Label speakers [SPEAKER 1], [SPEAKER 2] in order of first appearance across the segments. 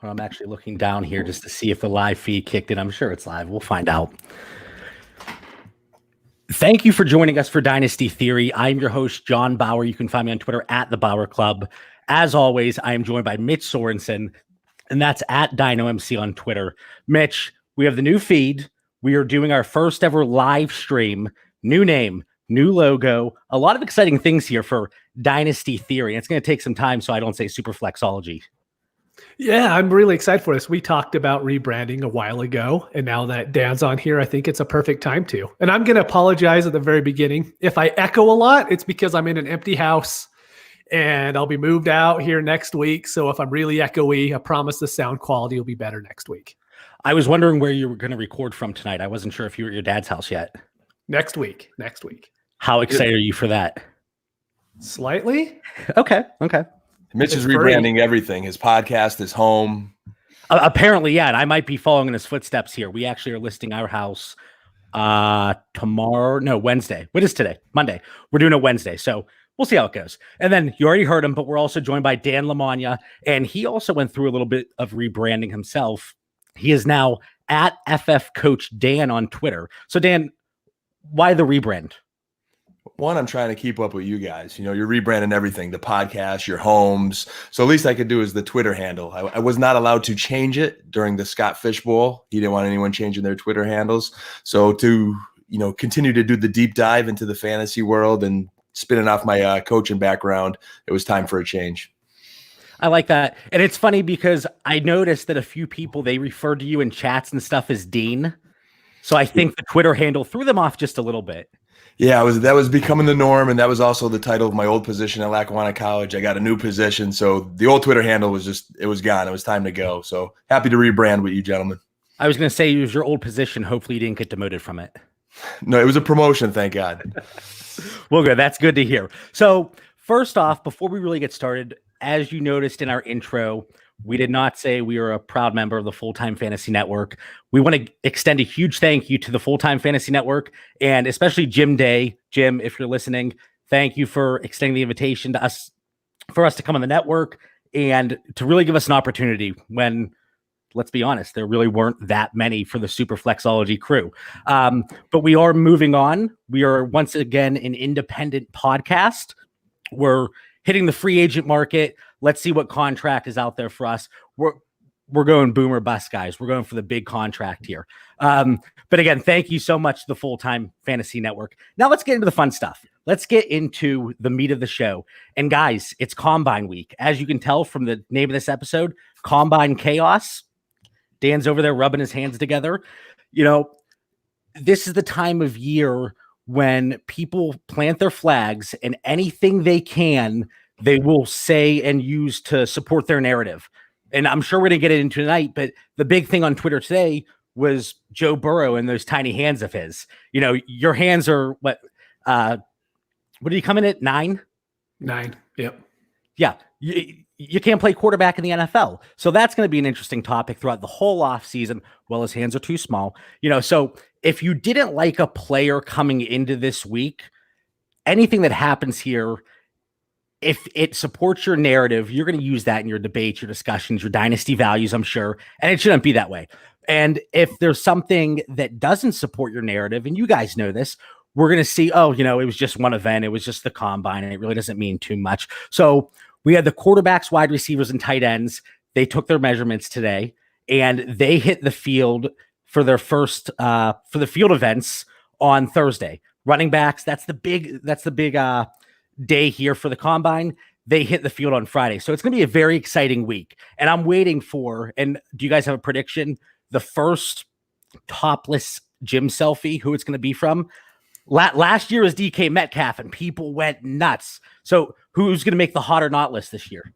[SPEAKER 1] I'm actually looking down here just to see if the live feed kicked in. I'm sure it's live. We'll find out. Thank you for joining us for Dynasty Theory. I'm your host, John Bauer. You can find me on Twitter at The Bauer Club. As always, I am joined by Mitch Sorensen, and that's at DynoMC on Twitter. Mitch, we have the new feed. We are doing our first ever live stream. New name, new logo, a lot of exciting things here for Dynasty Theory. It's going to take some time, so I don't say Superflexology.
[SPEAKER 2] Yeah, I'm really excited for this. We talked about rebranding a while ago, and now that Dan's on here, I think it's a perfect time to. And I'm going to apologize at the very beginning. If I echo a lot, it's because I'm in an empty house, and I'll be moved out here next week. So if I'm really echoey, I promise the sound quality will be better next week.
[SPEAKER 1] I was wondering where you were going to record from tonight. I wasn't sure if you were at your dad's house yet.
[SPEAKER 2] Next week.
[SPEAKER 1] How excited are you for that?
[SPEAKER 2] Slightly.
[SPEAKER 1] Okay.
[SPEAKER 3] Mitch is rebranding everything. His podcast, his home.
[SPEAKER 1] Apparently, yeah. And I might be following in his footsteps here. We actually are listing our house Wednesday. What is today? Monday. We're doing it Wednesday. So we'll see how it goes. And then you already heard him, but we're also joined by Dan Lamagna. And he also went through a little bit of rebranding himself. He is now at FF Coach Dan on Twitter. So Dan, why the rebrand?
[SPEAKER 3] One, I'm trying to keep up with you guys. You know, you're rebranding everything, the podcast, your homes. So at least I could do is the Twitter handle. I was not allowed to change it during the Scott Fish Bowl. He didn't want anyone changing their Twitter handles. So to, continue to do the deep dive into the fantasy world and spinning off my coaching background, it was time for a change.
[SPEAKER 1] I like that. And it's funny because I noticed that a few people, they referred to you in chats and stuff as Dean. So I think the Twitter handle threw them off just a little bit.
[SPEAKER 3] Yeah, that was becoming the norm, and that was also the title of my old position at Lackawanna College. I got a new position, so the old Twitter handle was gone. It was time to go. So happy to rebrand with you, gentlemen.
[SPEAKER 1] I was going to say it was your old position. Hopefully you didn't get demoted from it.
[SPEAKER 3] No, it was a promotion, thank God.
[SPEAKER 1] Well, good. That's good to hear. So first off, before we really get started, as you noticed in our intro, we did not say we are a proud member of the Full-Time Fantasy Network. We want to extend a huge thank you to the Full-Time Fantasy Network and especially Jim Day. Jim, if you're listening, thank you for extending the invitation to us for us to come on the network and to really give us an opportunity when, let's be honest, there really weren't that many for the Superflexology crew. But we are moving on. We are once again an independent podcast. We're hitting the free agent market. Let's see what contract is out there for us. We're going boom or bust, guys. We're going for the big contract here. But again, thank you so much to the Full-Time Fantasy Network. Now let's get into the fun stuff. Let's get into the meat of the show. And guys, it's Combine Week. As you can tell from the name of this episode, Combine Chaos. Dan's over there rubbing his hands together. This is the time of year when people plant their flags and anything they can, they will say and use to support their narrative. And I'm sure we're going to get it into tonight, but the big thing on Twitter today was Joe Burrow and those tiny hands of his. Your hands are what are you coming at 9? 9.
[SPEAKER 2] Yep.
[SPEAKER 1] Yeah. You can't play quarterback in the NFL. So that's going to be an interesting topic throughout the whole offseason. Well, his hands are too small. So if you didn't like a player coming into this week, anything that happens here, if it supports your narrative, you're going to use that in your debates, your discussions, your dynasty values, I'm sure. And it shouldn't be that way. And if there's something that doesn't support your narrative, and you guys know this, we're going to see, it was just one event. It was just the combine, and it really doesn't mean too much. So we had the quarterbacks, wide receivers, and tight ends. They took their measurements today, and they hit the field for their first for the field events on Thursday. Running backs, that's the big day here for the combine. They hit the field on Friday. So it's going to be a very exciting week. And I'm waiting for, and do you guys have a prediction? The first topless gym selfie, who it's going to be from? Last year was DK Metcalf, and people went nuts. So who's going to make the hot or not list this year?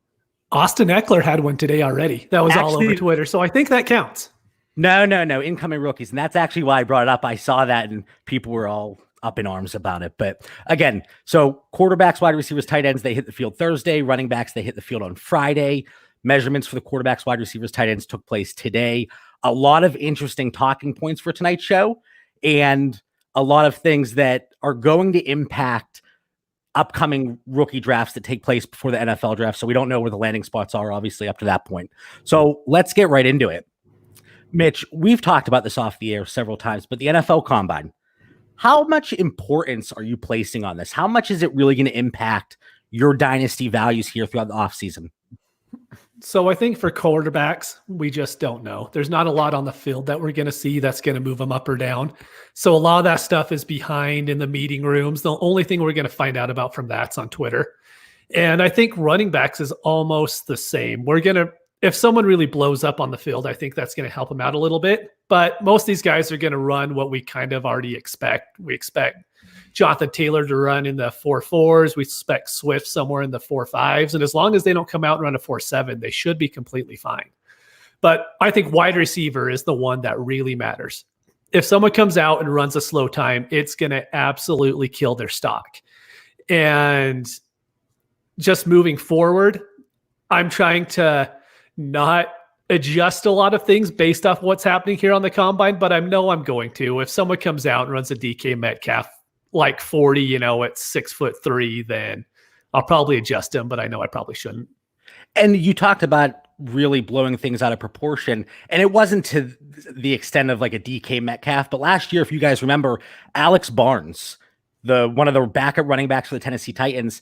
[SPEAKER 2] Austin Eckler had one today already. That was all over Twitter. So I think that counts.
[SPEAKER 1] No. Incoming rookies. And that's actually why I brought it up. I saw that and people were all up in arms about it. But again, so quarterbacks, wide receivers, tight ends, they hit the field Thursday. Running backs, they hit the field on Friday. Measurements for the quarterbacks, wide receivers, tight ends took place today. A lot of interesting talking points for tonight's show and a lot of things that are going to impact upcoming rookie drafts that take place before the NFL draft. So we don't know where the landing spots are, obviously, up to that point. So let's get right into it. Mitch, we've talked about this off the air several times, but the NFL Combine, how much importance are you placing on this? How much is it really going to impact your dynasty values here throughout the offseason?
[SPEAKER 2] So I think for quarterbacks, we just don't know. There's not a lot on the field that we're going to see that's going to move them up or down. So a lot of that stuff is behind in the meeting rooms. The only thing we're going to find out about from that's on Twitter. And I think running backs is almost the same. If someone really blows up on the field, I think that's going to help them out a little bit. But most of these guys are going to run what we kind of already expect. We expect Jonathan Taylor to run in the 4.4s. We expect Swift somewhere in the 4.5s. And as long as they don't come out and run a 4.7, they should be completely fine. But I think wide receiver is the one that really matters. If someone comes out and runs a slow time, it's going to absolutely kill their stock. And just moving forward, I'm trying to not adjust a lot of things based off what's happening here on the combine, but I know I'm going to. If someone comes out and runs a DK Metcalf like 40, at 6'3", then I'll probably adjust him, but I know I probably shouldn't.
[SPEAKER 1] And you talked about really blowing things out of proportion, and it wasn't to the extent of like a DK Metcalf, but last year, if you guys remember, Alex Barnes, one of the backup running backs for the Tennessee Titans,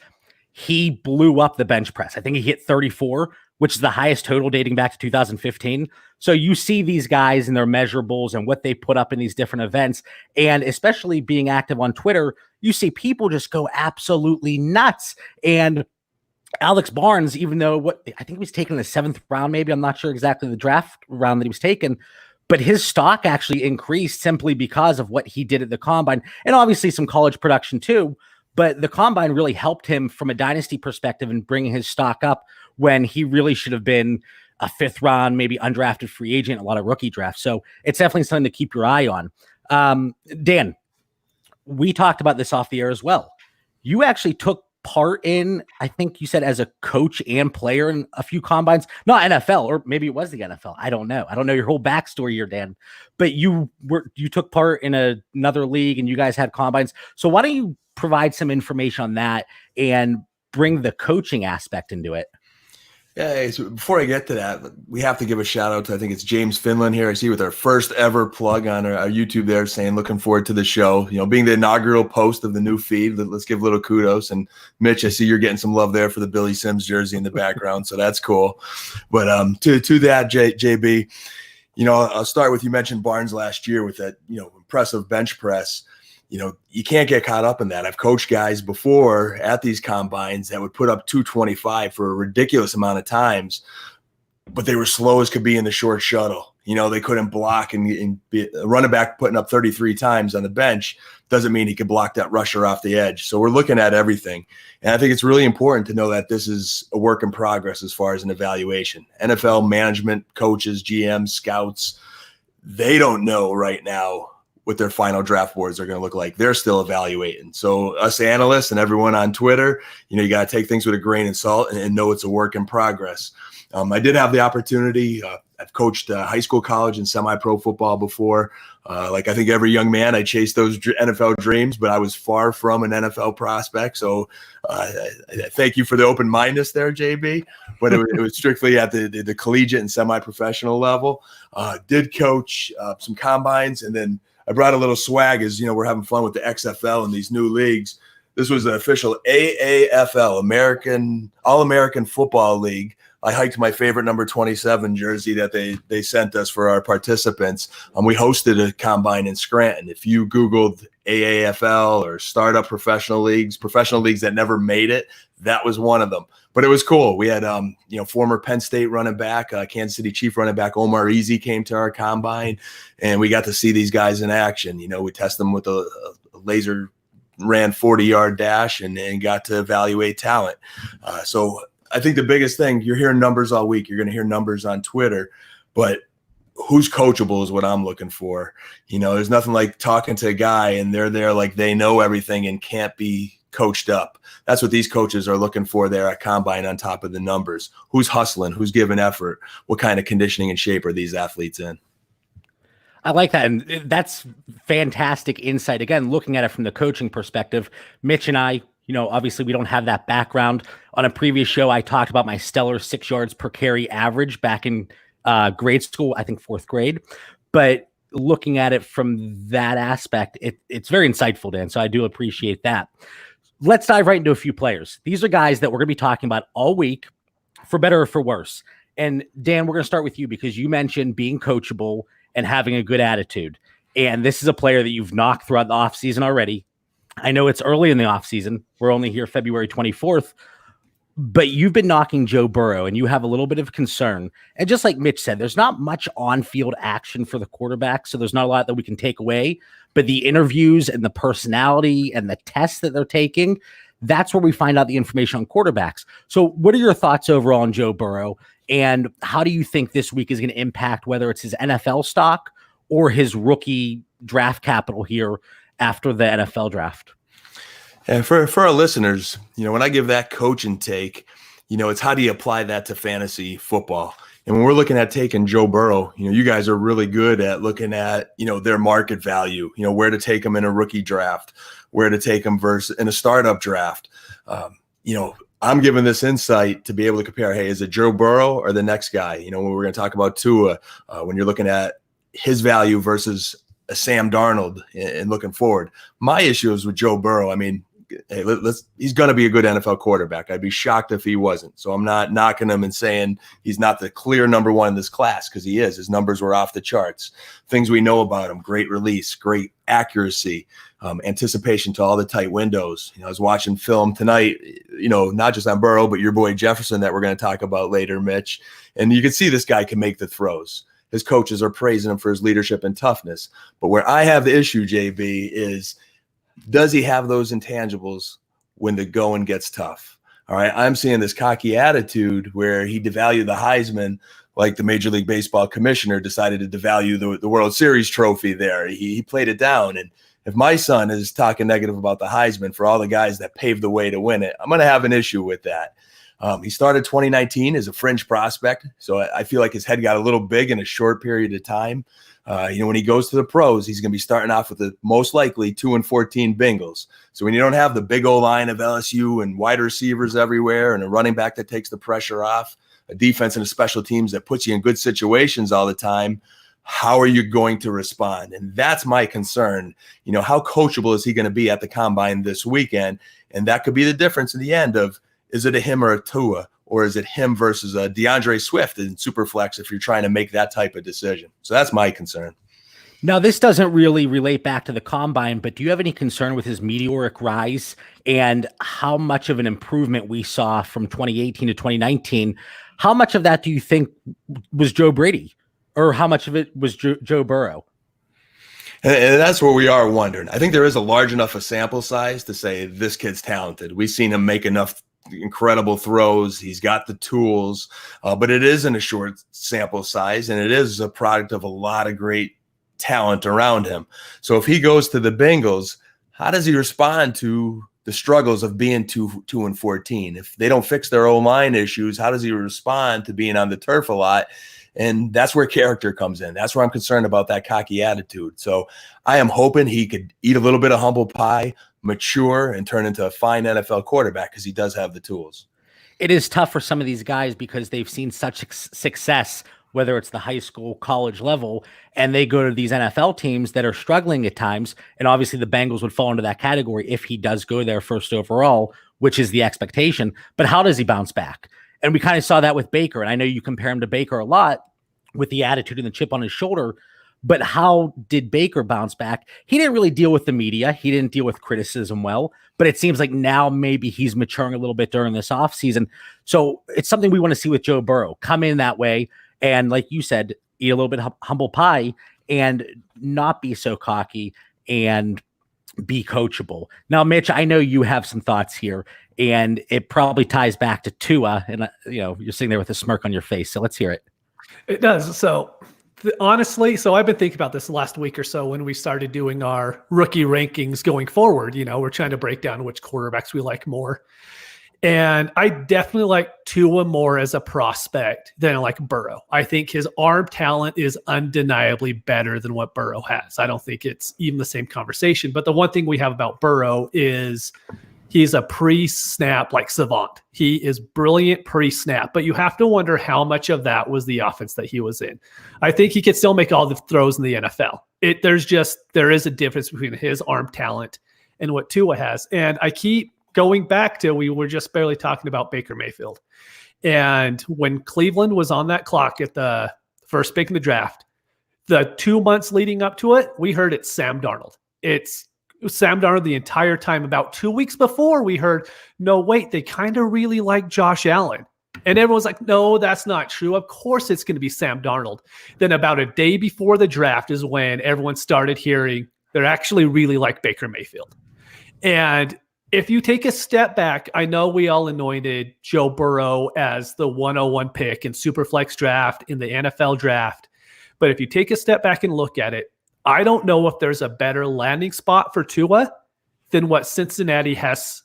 [SPEAKER 1] he blew up the bench press. I think he hit 34, which is the highest total dating back to 2015. So you see these guys and their measurables and what they put up in these different events. And especially being active on Twitter, you see people just go absolutely nuts. And Alex Barnes, even though I think he was taken in the 7th round, maybe, I'm not sure exactly the draft round that he was taken, but his stock actually increased simply because of what he did at the combine, and obviously some college production too. But the combine really helped him from a dynasty perspective in bringing his stock up when he really should have been a 5th round, maybe undrafted free agent, a lot of rookie drafts. So it's definitely something to keep your eye on. Dan, we talked about this off the air as well. You actually took part in, I think you said, as a coach and player in a few combines, not NFL, or maybe it was the NFL. I don't know. I don't know your whole backstory here, Dan, but you took part in another league and you guys had combines. So why don't you provide some information on that and bring the coaching aspect into it?
[SPEAKER 3] Yeah, so before I get to that, we have to give a shout out to, I think it's James Finland here. I see with our first ever plug on our YouTube there saying, looking forward to the show, being the inaugural post of the new feed. Let's give a little kudos. And Mitch, I see you're getting some love there for the Billy Sims jersey in the background. So that's cool. But to that, JB, I'll start with, you mentioned Barnes last year with that, impressive bench press. You can't get caught up in that. I've coached guys before at these combines that would put up 225 for a ridiculous amount of times, but they were slow as could be in the short shuttle. They couldn't block, and a running back putting up 33 times on the bench doesn't mean he could block that rusher off the edge. So we're looking at everything. And I think it's really important to know that this is a work in progress as far as an evaluation. NFL management, coaches, GMs, scouts, they don't know right now what their final draft boards are going to look like. They're still evaluating. So us analysts and everyone on Twitter, you got to take things with a grain of salt and know it's a work in progress. I did have the opportunity. I've coached high school, college, and semi-pro football before. Like I think every young man, I chased those NFL dreams, but I was far from an NFL prospect. So I thank you for the open-mindedness there, JB. But it was strictly at the collegiate and semi-professional level. Did coach some combines, and then I brought a little swag as, we're having fun with the XFL and these new leagues. This was the official AAFL, All-American Football League. I hiked my favorite number 27 jersey that they sent us for our participants. We hosted a combine in Scranton. If you Googled AAFL or startup professional leagues that never made it, that was one of them. But it was cool. We had, former Penn State running back, Kansas City Chief running back Omar Easy came to our combine, and we got to see these guys in action. We test them with a laser ran 40-yard dash and got to evaluate talent. So I think the biggest thing, you're hearing numbers all week. You're going to hear numbers on Twitter, but who's coachable is what I'm looking for. There's nothing like talking to a guy and they're there like they know everything and can't be coached up. That's what these coaches are looking for there at combine on top of the numbers. Who's hustling? Who's giving effort? What kind of conditioning and shape are these athletes in?
[SPEAKER 1] I like that. And that's fantastic insight. Again, looking at it from the coaching perspective, Mitch and I, Obviously we don't have that background. On a previous show, I talked about my stellar 6 yards per carry average back in grade school, I think 4th grade. But looking at it from that aspect, it's very insightful, Dan. So I do appreciate that. Let's dive right into a few players. These are guys that we're going to be talking about all week, for better or for worse. And Dan, we're going to start with you because you mentioned being coachable and having a good attitude. And this is a player that you've knocked throughout the offseason already. I know it's early in the offseason. We're only here February 24th. But you've been knocking Joe Burrow, and you have a little bit of concern. And just like Mitch said, there's not much on-field action for the quarterback, so there's not a lot that we can take away. But the interviews and the personality and the tests that they're taking, that's where we find out the information on quarterbacks. So what are your thoughts overall on Joe Burrow, and how do you think this week is going to impact whether it's his NFL stock or his rookie draft capital here after the NFL draft?
[SPEAKER 3] And for our listeners, when I give that coaching take, it's how do you apply that to fantasy football? And when we're looking at taking Joe Burrow, you guys are really good at looking at, their market value, where to take them in a rookie draft, where to take them versus in a startup draft. I'm giving this insight to be able to compare, hey, is it Joe Burrow or the next guy? When we're going to talk about Tua, when you're looking at his value versus a Sam Darnold and looking forward. My issue is with Joe Burrow. I mean, hey, he's going to be a good NFL quarterback. I'd be shocked if he wasn't. So I'm not knocking him and saying he's not the clear number one in this class, because he is. His numbers were off the charts. Things we know about him: great release, great accuracy, anticipation to all the tight windows. I was watching film tonight, not just on Burrow, but your boy Jefferson that we're going to talk about later, Mitch. And you can see this guy can make the throws. His coaches are praising him for his leadership and toughness. But where I have the issue, JB, is does he have those intangibles when the going gets tough? All right, I'm seeing this cocky attitude where he devalued the Heisman like the Major League Baseball commissioner decided to devalue the World Series trophy there. He played it down. And if my son is talking negative about the Heisman for all the guys that paved the way to win it, I'm going to have an issue with that. He started 2019 as a fringe prospect, so I feel like his head got a little big in a short period of time. When he goes to the pros, he's going to be starting off with the most likely 2-14 Bengals. So when you don't have the big old line of LSU and wide receivers everywhere and a running back that takes the pressure off, a defense and a special teams that puts you in good situations all the time, how are you going to respond? And that's my concern. How coachable is he going to be at the combine this weekend? And that could be the difference in the end of, is it a him or a Tua? Or is it him versus a DeAndre Swift in Superflex if you're trying to make that type of decision? So that's my concern.
[SPEAKER 1] Now, this doesn't really relate back to the combine, but do you have any concern with his meteoric rise and how much of an improvement we saw from 2018 to 2019? How much of that do you think was Joe Brady, or how much of it was Joe Burrow?
[SPEAKER 3] And that's where we are wondering. I think there is a large enough a sample size to say this kid's talented. We've seen him make enough incredible throws. He's got the tools, but it is in a short sample size, and it is a product of a lot of great talent around him. So if he goes to the Bengals, how does he respond to the struggles of being 2-14? If they don't fix their O-line issues, how does he respond to being on the turf a lot? And that's where character comes in. That's where I'm concerned about that cocky attitude. So I am hoping he could eat a little bit of humble pie, mature, and turn into a fine NFL quarterback, because he does have the tools.
[SPEAKER 1] It is tough for some of these guys because they've seen such success, whether it's the high school, college level, and they go to these NFL teams that are struggling at times. And obviously the Bengals would fall into that category if he does go there first overall, which is the expectation. But how does he bounce back? And we kind of saw that with Baker. And I know you compare him to Baker a lot with the attitude and the chip on his shoulder. But how did Baker bounce back? He didn't really deal with the media. He didn't deal with criticism well, but it seems like now maybe he's maturing a little bit during this offseason. So it's something we want to see with Joe Burrow. Come in that way and, like you said, eat a little bit of humble pie and not be so cocky and be coachable. Now, Mitch, I know you have some thoughts here, and it probably ties back to Tua, and you're sitting there with a smirk on your face. So let's hear it.
[SPEAKER 2] It does. So honestly, I've been thinking about this the last week or so when we started doing our rookie rankings going forward. We're trying to break down which quarterbacks we like more. And I definitely like Tua more as a prospect than I like Burrow. I think his arm talent is undeniably better than what Burrow has. I don't think it's even the same conversation. But the one thing we have about Burrow is He's a pre-snap savant. He is brilliant pre-snap, but you have to wonder how much of that was the offense that he was in. I think he could still make all the throws in the NFL. There is a difference between his arm talent and what Tua has. And I keep going back to, we were just barely talking about Baker Mayfield. And when Cleveland was on that clock at the first pick in the draft, the 2 months leading up to it, we heard it's Sam Darnold. It's Sam Darnold the entire time. About 2 weeks before, we heard, no, wait, they kind of really like Josh Allen. And everyone's like, no, that's not true. Of course it's going to be Sam Darnold. Then about a day before the draft is when everyone started hearing they're actually really like Baker Mayfield. And if you take a step back, I know we all anointed Joe Burrow as the 101 pick in Superflex draft, in the NFL draft. But if you take a step back and look at it, I don't know if there's a better landing spot for Tua than what Cincinnati has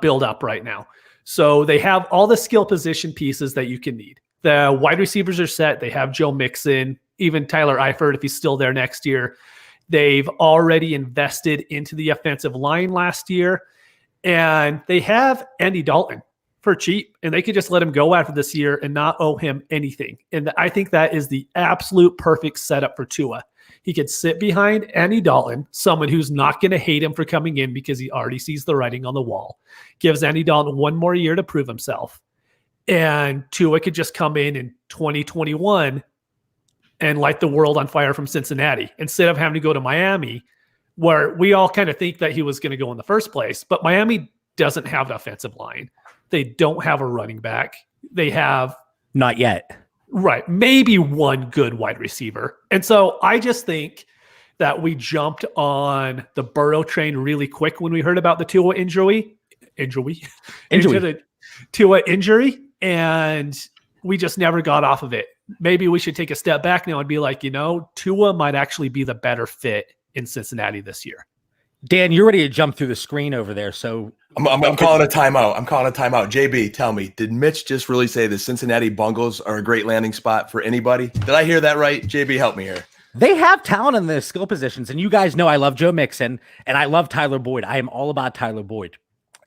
[SPEAKER 2] built up right now. So they have all the skill position pieces that you can need. The wide receivers are set. They have Joe Mixon, even Tyler Eifert, if he's still there next year. They've already invested into the offensive line last year. And they have Andy Dalton for cheap, and they could just let him go after this year and not owe him anything. And I think that is the absolute perfect setup for Tua. He could sit behind Andy Dalton, someone who's not going to hate him for coming in because he already sees the writing on the wall. Gives Andy Dalton one more year to prove himself. And Tua could just come in 2021 and light the world on fire from Cincinnati instead of having to go to Miami, where we all kind of think that he was going to go in the first place. But Miami doesn't have an offensive line. They don't have a running back. They have...
[SPEAKER 1] Not yet.
[SPEAKER 2] Right. Maybe one good wide receiver. And so I just think that we jumped on the Burrow train really quick when we heard about the Tua injury. The Tua injury. And we just never got off of it. Maybe we should take a step back now and be like, Tua might actually be the better fit in Cincinnati this year.
[SPEAKER 1] Dan, you're ready to jump through the screen over there. So
[SPEAKER 3] I'm calling a timeout. JB, tell me, did Mitch just really say the Cincinnati Bengals are a great landing spot for anybody? Did I hear that right? JB, help me here.
[SPEAKER 1] They have talent in the skill positions. And you guys know I love Joe Mixon and I love Tyler Boyd. I am all about Tyler Boyd.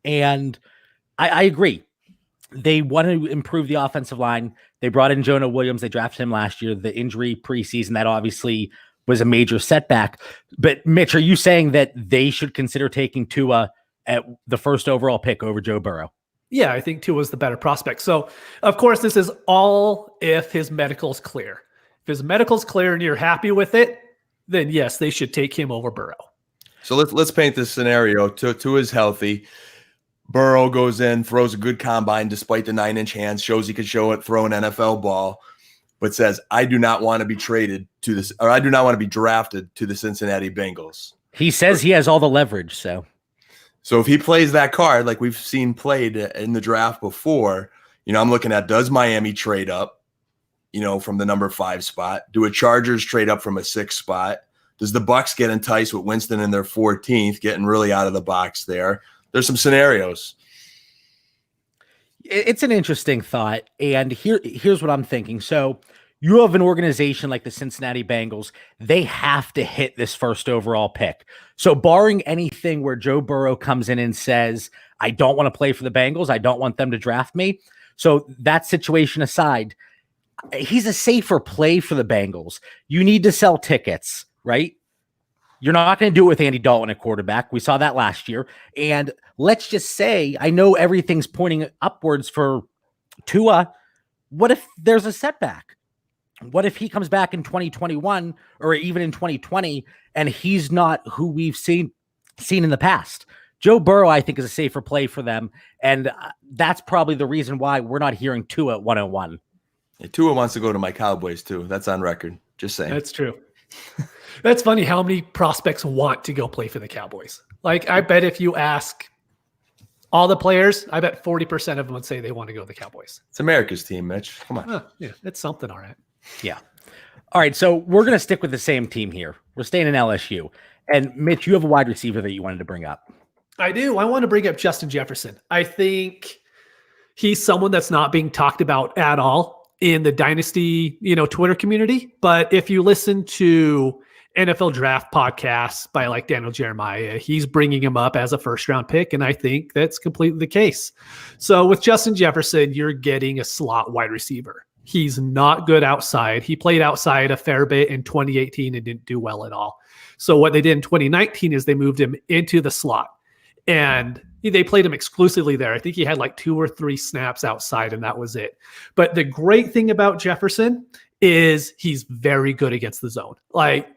[SPEAKER 1] And I agree. They want to improve the offensive line. They brought in Jonah Williams. They drafted him last year. The injury preseason, that obviously was a major setback. But Mitch, are you saying that they should consider taking Tua at the first overall pick over Joe Burrow?
[SPEAKER 2] Yeah, I think Tua is the better prospect. So, of course, this is all if his medical's clear. If his medical's clear and you're happy with it, then yes, they should take him over Burrow.
[SPEAKER 3] So let's paint this scenario. Tua is healthy. Burrow goes in, throws a good combine despite the 9-inch hands, shows he could throw an NFL ball, but says, I do not want to be traded to this, or I do not want to be drafted to the Cincinnati Bengals.
[SPEAKER 1] He says he has all the leverage. So
[SPEAKER 3] if he plays that card, like we've seen played in the draft before, I'm looking at, does Miami trade up, from the number 5 spot? Do a Chargers trade up from a 6 spot? Does the Bucs get enticed with Winston in their 14th, getting really out of the box there? There's some scenarios.
[SPEAKER 1] It's an interesting thought. And here's what I'm thinking. So you have an organization like the Cincinnati Bengals. They have to hit this first overall pick. So barring anything where Joe Burrow comes in and says, I don't want to play for the Bengals, I don't want them to draft me. So that situation aside, he's a safer play for the Bengals. You need to sell tickets, right? You're not going to do it with Andy Dalton at quarterback. We saw that last year. And let's just say, I know everything's pointing upwards for Tua. What if there's a setback? What if he comes back in 2021 or even in 2020 and he's not who we've seen in the past? Joe Burrow, I think, is a safer play for them. And that's probably the reason why we're not hearing Tua at 101.
[SPEAKER 3] Yeah, Tua wants to go to my Cowboys too. That's on record. Just saying.
[SPEAKER 2] That's true. That's funny how many prospects want to go play for the Cowboys. Like, I bet if you ask all the players, I bet 40% of them would say they want to go to the Cowboys.
[SPEAKER 3] It's America's team, Mitch. Come on.
[SPEAKER 2] Yeah, it's something, all right.
[SPEAKER 1] Yeah. All right, so we're going to stick with the same team here. We're staying in LSU. And Mitch, you have a wide receiver that you wanted to bring up.
[SPEAKER 2] I do. I want to bring up Justin Jefferson. I think he's someone that's not being talked about at all in the Dynasty, Twitter community. But if you listen to NFL draft podcasts by like Daniel Jeremiah, he's bringing him up as a first round pick. And I think that's completely the case. So with Justin Jefferson, you're getting a slot wide receiver. He's not good outside. He played outside a fair bit in 2018 and didn't do well at all. So what they did in 2019 is they moved him into the slot, and they played him exclusively there. I think he had like 2 or 3 snaps outside, and that was it. But the great thing about Jefferson is he's very good against the zone. Like,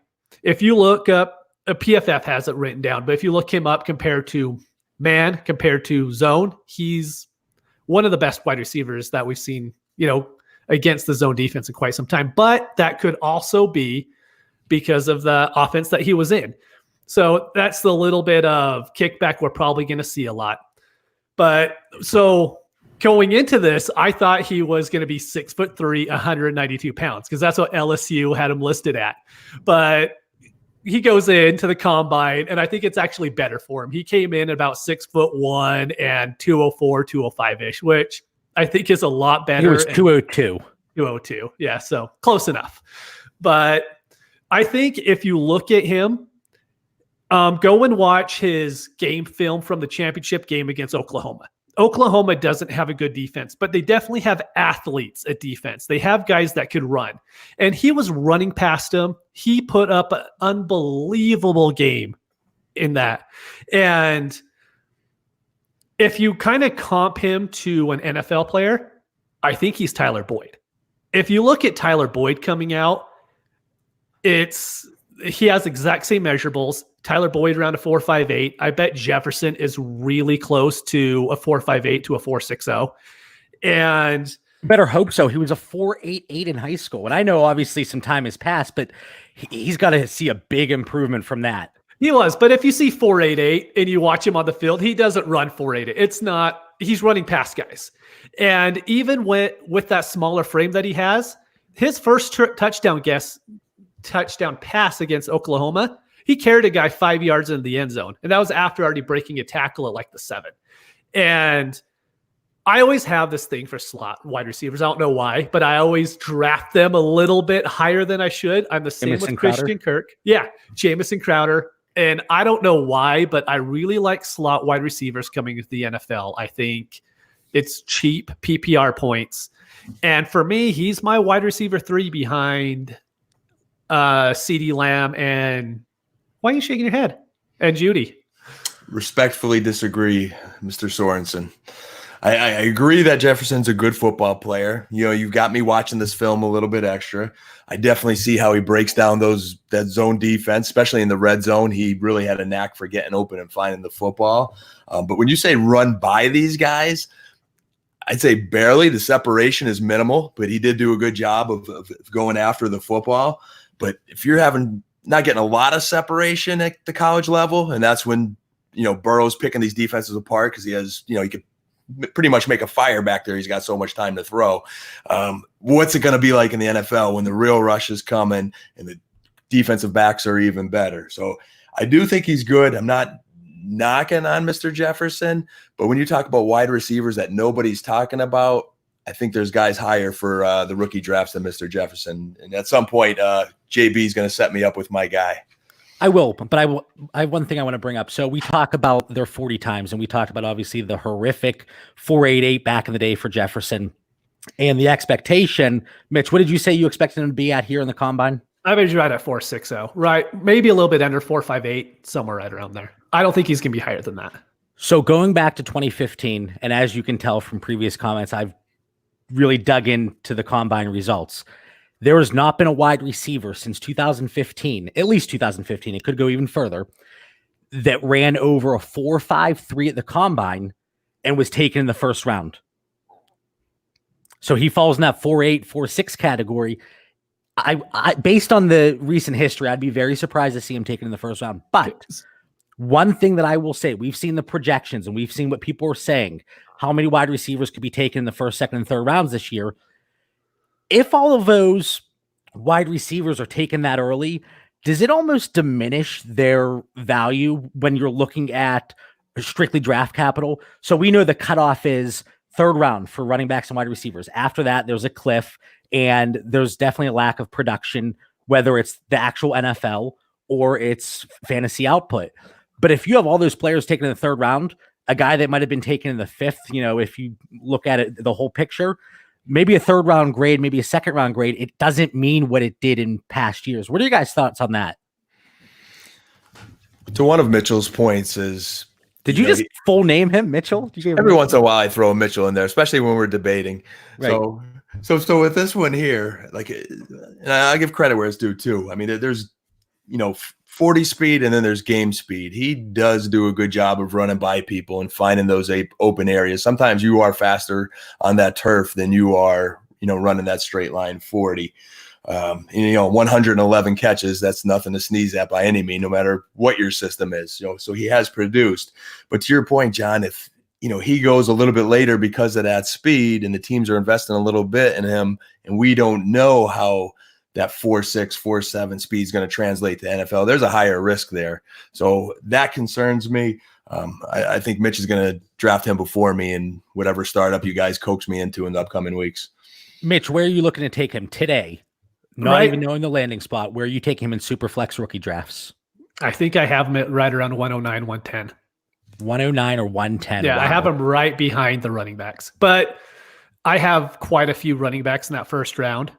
[SPEAKER 2] if you look up, a PFF has it written down, but if you look him up compared to man, compared to zone, he's one of the best wide receivers that we've seen, against the zone defense in quite some time. But that could also be because of the offense that he was in. So that's the little bit of kickback we're probably going to see a lot. But so going into this, I thought he was going to be 6'3", 192 pounds, because that's what LSU had him listed at. But he goes into the combine, and I think it's actually better for him. He came in about 6'1" and 204, 205-ish, which I think is a lot better.
[SPEAKER 1] It was 202.
[SPEAKER 2] 202. Yeah, so close enough. But I think if you look at him, go and watch his game film from the championship game against Oklahoma. Oklahoma doesn't have a good defense, but they definitely have athletes at defense. They have guys that could run. And he was running past him. He put up an unbelievable game in that. And if you kind of comp him to an NFL player, I think he's Tyler Boyd. If you look at Tyler Boyd coming out, he has exact same measurables. Tyler Boyd around a 4.58. I bet Jefferson is really close to a 4.58 to a 4.60. And
[SPEAKER 1] better hope so. He was a 4.88 in high school. And I know obviously some time has passed, but he's got to see a big improvement from that.
[SPEAKER 2] He was, but if you see 4.88 and you watch him on the field, he doesn't run 4.88. He's running past guys. And even with that smaller frame that he has, his first touchdown pass against Oklahoma, he carried a guy 5 yards into the end zone. And that was after already breaking a tackle at like the 7. And I always have this thing for slot wide receivers. I don't know why, but I always draft them a little bit higher than I should. I'm the same
[SPEAKER 1] Jamison
[SPEAKER 2] with Christian
[SPEAKER 1] Crowder.
[SPEAKER 2] Kirk. Yeah, Jamison Crowder. And I don't know why, but I really like slot wide receivers coming into the NFL. I think it's cheap PPR points. And for me, he's my wide receiver 3 behind CeeDee Lamb and why are you shaking your head? And Judy.
[SPEAKER 3] Respectfully disagree, Mr. Sorensen. I agree that Jefferson's a good football player. You've got me watching this film a little bit extra. I definitely see how he breaks down that zone defense, especially in the red zone. He really had a knack for getting open and finding the football. But when you say run by these guys, I'd say barely. The separation is minimal, but he did do a good job of going after the football. But if you're not getting a lot of separation at the college level, and that's when Burrow's picking these defenses apart because he has, he could pretty much make a fire back there. He's got so much time to throw. What's it going to be like in the NFL when the real rush is coming and the defensive backs are even better? So I do think he's good. I'm not knocking on Mr. Jefferson, but when you talk about wide receivers that nobody's talking about, I think there's guys higher for the rookie drafts than Mr. Jefferson. And at some point, JB is going to set me up with my guy.
[SPEAKER 1] I will, but I have one thing I want to bring up. So we talk about their 40 times, and we talked about obviously the horrific 4.88 back in the day for Jefferson and the expectation. Mitch, what did you say you expected him to be at here in the combine?
[SPEAKER 2] I bet you're right at 4.60, right? Maybe a little bit under 4.58, somewhere right around there. I don't think he's going to be higher than that.
[SPEAKER 1] So going back to 2015, and as you can tell from previous comments, I've really dug into the combine results. There has not been a wide receiver since 2015, at least 2015, it could go even further, that ran over a 4.53 at the combine and was taken in the first round. So he falls in that 4.8, 4.6 category. I based on the recent history, I'd be very surprised to see him taken in the first round. But one thing that I will say, we've seen the projections and we've seen what people are saying, how many wide receivers could be taken in the first, second, and third rounds this year. If all of those wide receivers are taken that early, does it almost diminish their value when you're looking at strictly draft capital? So we know the cutoff is third round for running backs and wide receivers. After that, there's a cliff, and there's definitely a lack of production, whether it's the actual NFL or it's fantasy output. But if you have all those players taken in the third round, a guy that might have been taken in the fifth, if you look at it, the whole picture, maybe a third round grade, maybe a second round grade, it doesn't mean what it did in past years. What are your guys' thoughts on that?
[SPEAKER 3] To one of Mitchell's points is,
[SPEAKER 1] did you just full name him Mitchell?
[SPEAKER 3] Every once in a while I throw a Mitchell in there, especially when we're debating. Right. So with this one here, and I give credit where it's due too. I mean, there's 40 speed and then there's game speed. He does do a good job of running by people and finding those open areas. Sometimes you are faster on that turf than you are, running that straight line 40. 111 catches, that's nothing to sneeze at by any means, no matter what your system is. So he has produced. But to your point, John, if he goes a little bit later because of that speed and the teams are investing a little bit in him, and we don't know how that 4.6, 4.7 speed is going to translate to NFL, there's a higher risk there. So that concerns me. I think Mitch is going to draft him before me in whatever startup you guys coax me into in the upcoming weeks.
[SPEAKER 1] Mitch, where are you looking to take him today? Not even knowing the landing spot. Where are you taking him in Superflex rookie drafts?
[SPEAKER 2] I think I have him at right around 109, 110.
[SPEAKER 1] 109 or 110.
[SPEAKER 2] Yeah,
[SPEAKER 1] wow.
[SPEAKER 2] I have him right behind the running backs. But I have quite a few running backs in that first round,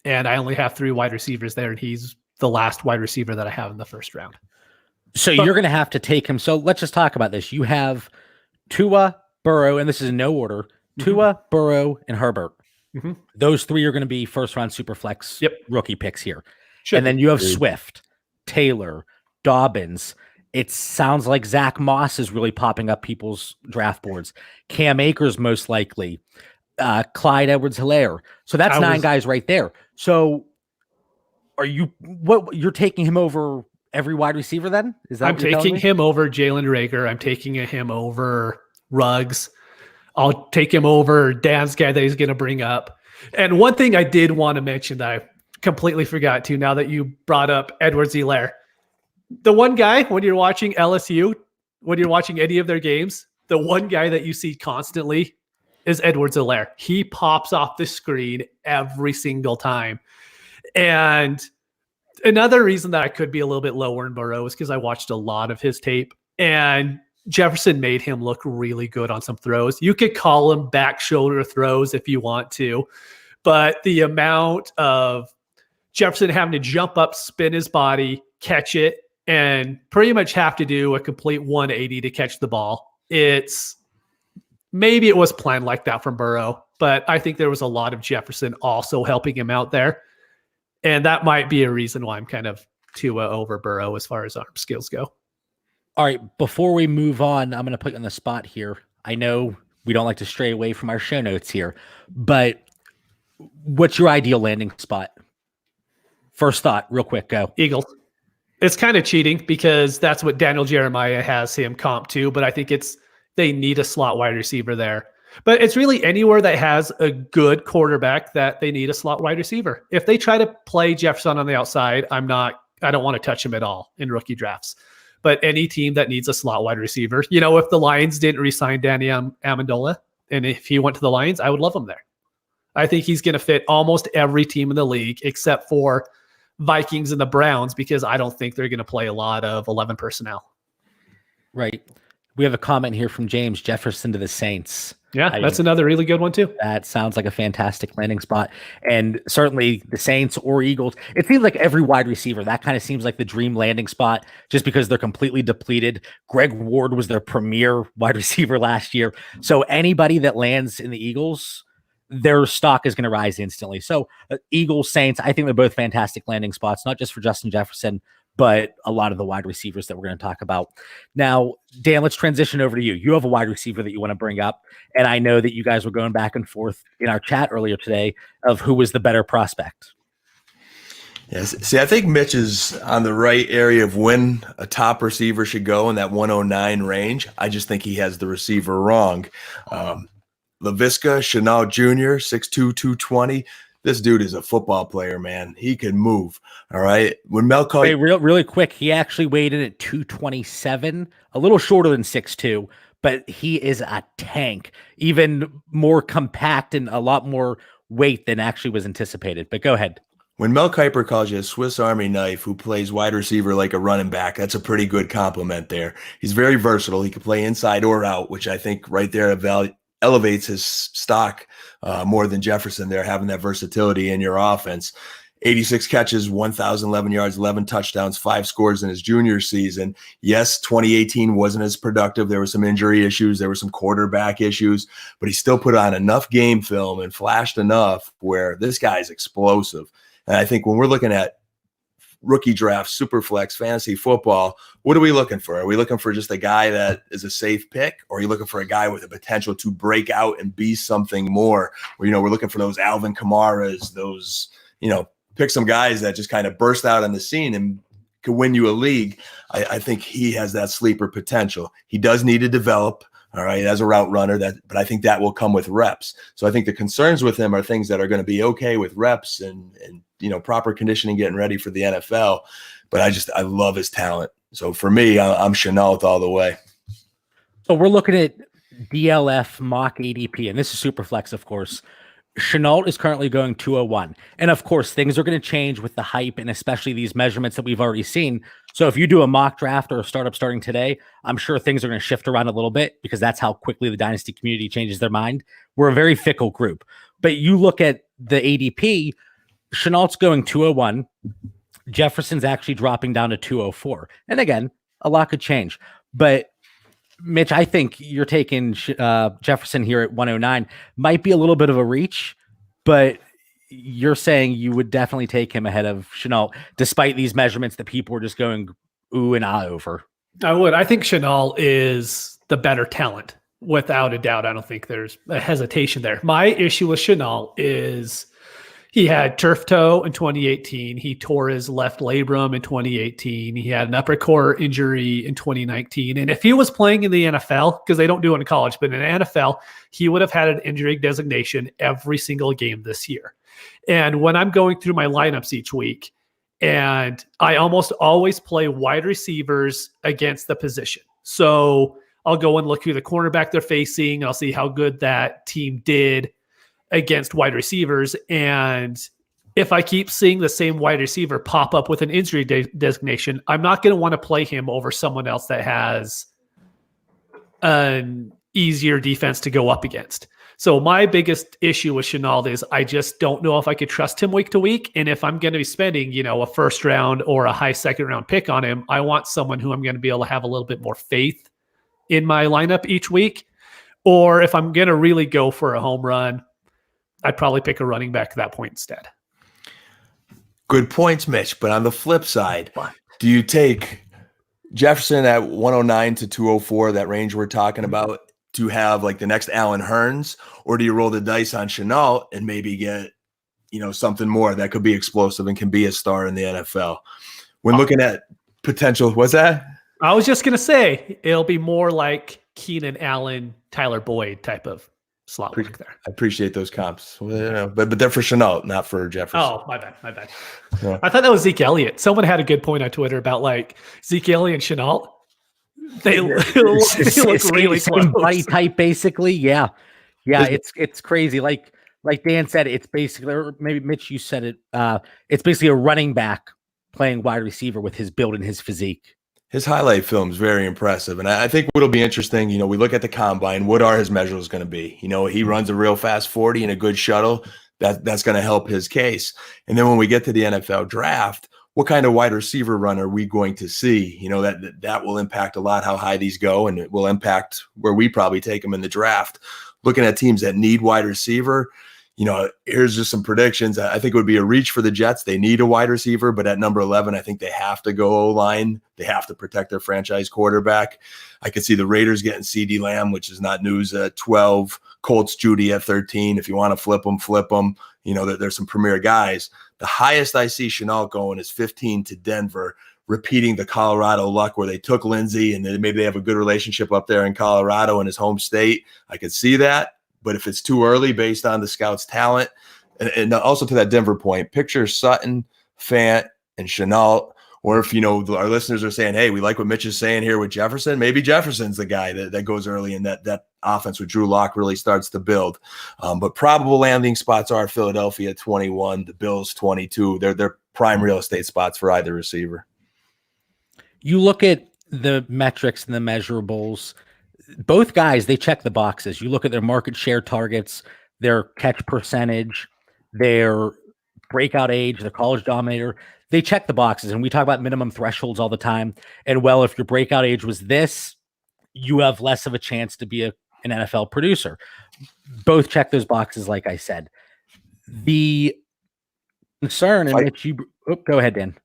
[SPEAKER 2] and I only have 3 wide receivers there, and he's the last wide receiver that I have in the first round.
[SPEAKER 1] So you're going to have to take him. So let's just talk about this. You have Tua, Burrow, and this is in no order. Tua, Burrow, and Herbert. Mm-hmm. Those 3 are going to be first-round Superflex rookie picks here. And then you have Swift, Taylor, Dobbins. It sounds like Zach Moss is really popping up people's draft boards. Cam Akers, most likely. Clyde Edwards-Helaire. So that's 9 guys right there. So you're taking him over every wide receiver then? Is that
[SPEAKER 2] I'm taking him over Jalen Reagor. I'm taking him over Ruggs. I'll take him over Dan's guy that he's going to bring up. And one thing I did want to mention that I completely forgot to, now that you brought up Edwards-Helaire. The one guy, when you're watching LSU, when you're watching any of their games, the one guy that you see constantly is Edwards-Helaire. He pops off the screen every single time. And another reason that I could be a little bit lower in Burrow is because I watched a lot of his tape, and Jefferson made him look really good on some throws. You could call them back shoulder throws if you want to, but the amount of Jefferson having to jump up, spin his body, catch it, and pretty much have to do a complete 180 to catch the ball. Maybe it was planned like that from Burrow, but I think there was a lot of Jefferson also helping him out there. And that might be a reason why I'm kind of Tua over Burrow as far as arm skills go.
[SPEAKER 1] All right, before we move on, I'm going to put you on the spot here. I know we don't like to stray away from our show notes here, but what's your ideal landing spot? First thought, real quick, go.
[SPEAKER 2] Eagles. It's kind of cheating because that's what Daniel Jeremiah has him comp to, but I think they need a slot wide receiver there. But it's really anywhere that has a good quarterback that they need a slot wide receiver. If they try to play Jefferson on the outside, I don't want to touch him at all in rookie drafts. But any team that needs a slot wide receiver, if the Lions didn't re-sign Danny Amendola, and if he went to the Lions, I would love him there. I think he's going to fit almost every team in the league except for Vikings and the Browns, because I don't think they're going to play a lot of 11 personnel.
[SPEAKER 1] Right. We have a comment here from James, Jefferson to the Saints.
[SPEAKER 2] Yeah, that's another really good one too.
[SPEAKER 1] That sounds like a fantastic landing spot. And certainly the Saints or Eagles, it seems like every wide receiver, that kind of seems like the dream landing spot just because they're completely depleted. Greg Ward was their premier wide receiver last year. So anybody that lands in the Eagles, their stock is going to rise instantly. So Eagles, Saints, I think they're both fantastic landing spots, not just for Justin Jefferson, but a lot of the wide receivers that we're going to talk about. Now, Dan, let's transition over to you. You have a wide receiver that you want to bring up, and I know that you guys were going back and forth in our chat earlier today of who was the better prospect.
[SPEAKER 3] Yes. See, I think Mitch is on the right area of when a top receiver should go in that 109 range. I just think he has the receiver wrong. Laviska Shenault Jr., 6'2", 220. This dude is a football player, man. He can move. All right. When
[SPEAKER 1] Wait, really quick, he actually weighed in at 227, a little shorter than 6'2", but he is a tank, even more compact and a lot more weight than actually was anticipated. But go ahead.
[SPEAKER 3] When Mel Kiper calls you a Swiss Army knife who plays wide receiver like a running back, that's a pretty good compliment there. He's very versatile. He can play inside or out, which I think right there elevates his stock more than Jefferson there, having that versatility in your offense. 86 catches, 1,011 yards, 11 touchdowns, 5 scores in his junior season. Yes, 2018 wasn't as productive. There were some injury issues. There were some quarterback issues, but he still put on enough game film and flashed enough where this guy's explosive. And I think when we're looking at rookie draft, superflex, fantasy football, what are we looking for? Are we looking for just a guy that is a safe pick? Or are you looking for a guy with the potential to break out and be something more? Where, we're looking for those Alvin Kamaras, those, pick some guys that just kind of burst out on the scene and could win you a league. I think he has that sleeper potential. He does need to develop, all right, as a route runner, but I think that will come with reps. So I think the concerns with him are things that are going to be okay with reps and proper conditioning, getting ready for the NFL. But I love his talent. So for me, I'm Chenault all the way.
[SPEAKER 1] So we're looking at DLF mock ADP, and this is Superflex, of course. Chenault is currently going 201. And of course, things are going to change with the hype and especially these measurements that we've already seen. So if you do a mock draft or a startup starting today, I'm sure things are going to shift around a little bit because that's how quickly the Dynasty community changes their mind. We're a very fickle group. But you look at the ADP, Chenault's going 201. Jefferson's actually dropping down to 204. And again, a lot could change. But Mitch, I think you're taking Jefferson here at 109. Might be a little bit of a reach, but you're saying you would definitely take him ahead of Chenault, despite these measurements that people were just going ooh and ah over.
[SPEAKER 2] I would. I think Chenault is the better talent, without a doubt. I don't think there's a hesitation there. My issue with Chenault is he had turf toe in 2018. He tore his left labrum in 2018. He had an upper core injury in 2019. And if he was playing in the NFL, because they don't do it in college, but in the NFL, he would have had an injury designation every single game this year. And when I'm going through my lineups each week, and I almost always play wide receivers against the position. So I'll go and look who the cornerback they're facing. I'll see how good that team did against wide receivers. And if I keep seeing the same wide receiver pop up with an injury designation, I'm not going to want to play him over someone else that has an easier defense to go up against. So my biggest issue with Chenault is I just don't know if I could trust him week to week. And if I'm going to be spending, a first round or a high second round pick on him, I want someone who I'm going to be able to have a little bit more faith in my lineup each week. Or if I'm going to really go for a home run, I'd probably pick a running back at that point instead.
[SPEAKER 3] Good points, Mitch. But on the flip side, do you take Jefferson at 109 to 204, that range we're talking about, to have like the next Allen Hurns, or do you roll the dice on Chenault and maybe get, something more that could be explosive and can be a star in the NFL? When looking at potential, what's that?
[SPEAKER 2] I was just going to say, it'll be more like Keenan Allen, Tyler Boyd type of slot work there.
[SPEAKER 3] I appreciate those comps, but they're for Chenault, not for Jefferson.
[SPEAKER 2] Oh, my bad. Yeah. I thought that was Zeke Elliott. Someone had a good point on Twitter about like Zeke Elliott and Chenault. They look really close.
[SPEAKER 1] Body type, basically. Yeah. It's crazy. Like Dan said, it's basically, or maybe Mitch, you said it. It's basically a running back playing wide receiver with his build and his physique.
[SPEAKER 3] His highlight film is very impressive. And I think what'll be interesting, we look at the combine, what are his measures going to be? He runs a real fast 40 and a good shuttle. That's going to help his case. And then when we get to the NFL draft, what kind of wide receiver run are we going to see? That will impact a lot how high these go, and it will impact where we probably take them in the draft. Looking at teams that need wide receiver, here's just some predictions. I think it would be a reach for the Jets. They need a wide receiver, but at number 11, I think they have to go O-line. They have to protect their franchise quarterback. I could see the Raiders getting CeeDee Lamb, which is not news, at 12. Colts Judy at 13. If you want to flip them. There's some premier guys. The highest I see Chenault going is 15 to Denver, repeating the Colorado luck where they took Lindsey and then maybe they have a good relationship up there in Colorado in his home state. I could see that. But if it's too early based on the scouts' talent, and also to that Denver point, picture Sutton, Fant, and Chenault Or if, our listeners are saying, hey, we like what Mitch is saying here with Jefferson, maybe Jefferson's the guy that goes early and that offense with Drew Lock really starts to build. But probable landing spots are Philadelphia 21, the Bills 22. They're prime real estate spots for either receiver.
[SPEAKER 1] You look at the metrics and the measurables, both guys, they check the boxes. You look at their market share targets, their catch percentage, their breakout age, their college dominator. They check the boxes, and we talk about minimum thresholds all the time. And well, if your breakout age was this, you have less of a chance to be an NFL producer. Both check those boxes, like I said. The concern, and Mitch, go ahead, Dan.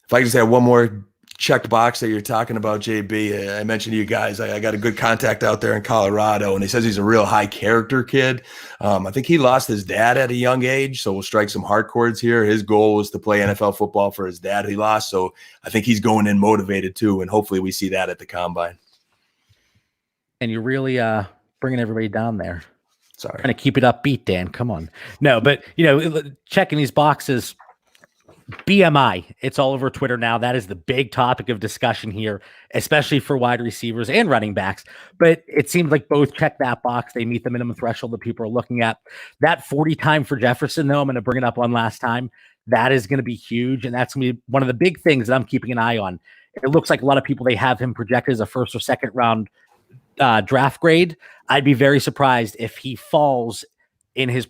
[SPEAKER 3] If I could just have one more checked box that you're talking about, JB. I mentioned to you guys, I got a good contact out there in Colorado, and he says he's a real high character kid. I think he lost his dad at a young age, so we'll strike some hard chords here. His goal was to play NFL football for his dad he lost, so I think he's going in motivated too, and hopefully we see that at the combine.
[SPEAKER 1] And you're really bringing everybody down there.
[SPEAKER 3] Sorry.
[SPEAKER 1] Trying to keep it upbeat, Dan. Come on. No, but, checking these boxes, BMI, it's all over Twitter now. That is the big topic of discussion here, especially for wide receivers and running backs. But it seems like both check that box. They meet the minimum threshold that people are looking at. That 40 time for Jefferson, though, I'm going to bring it up one last time. That is going to be huge, and that's going to be one of the big things that I'm keeping an eye on. It looks like a lot of people, they have him projected as a first or second round draft grade. I'd be very surprised if he falls in his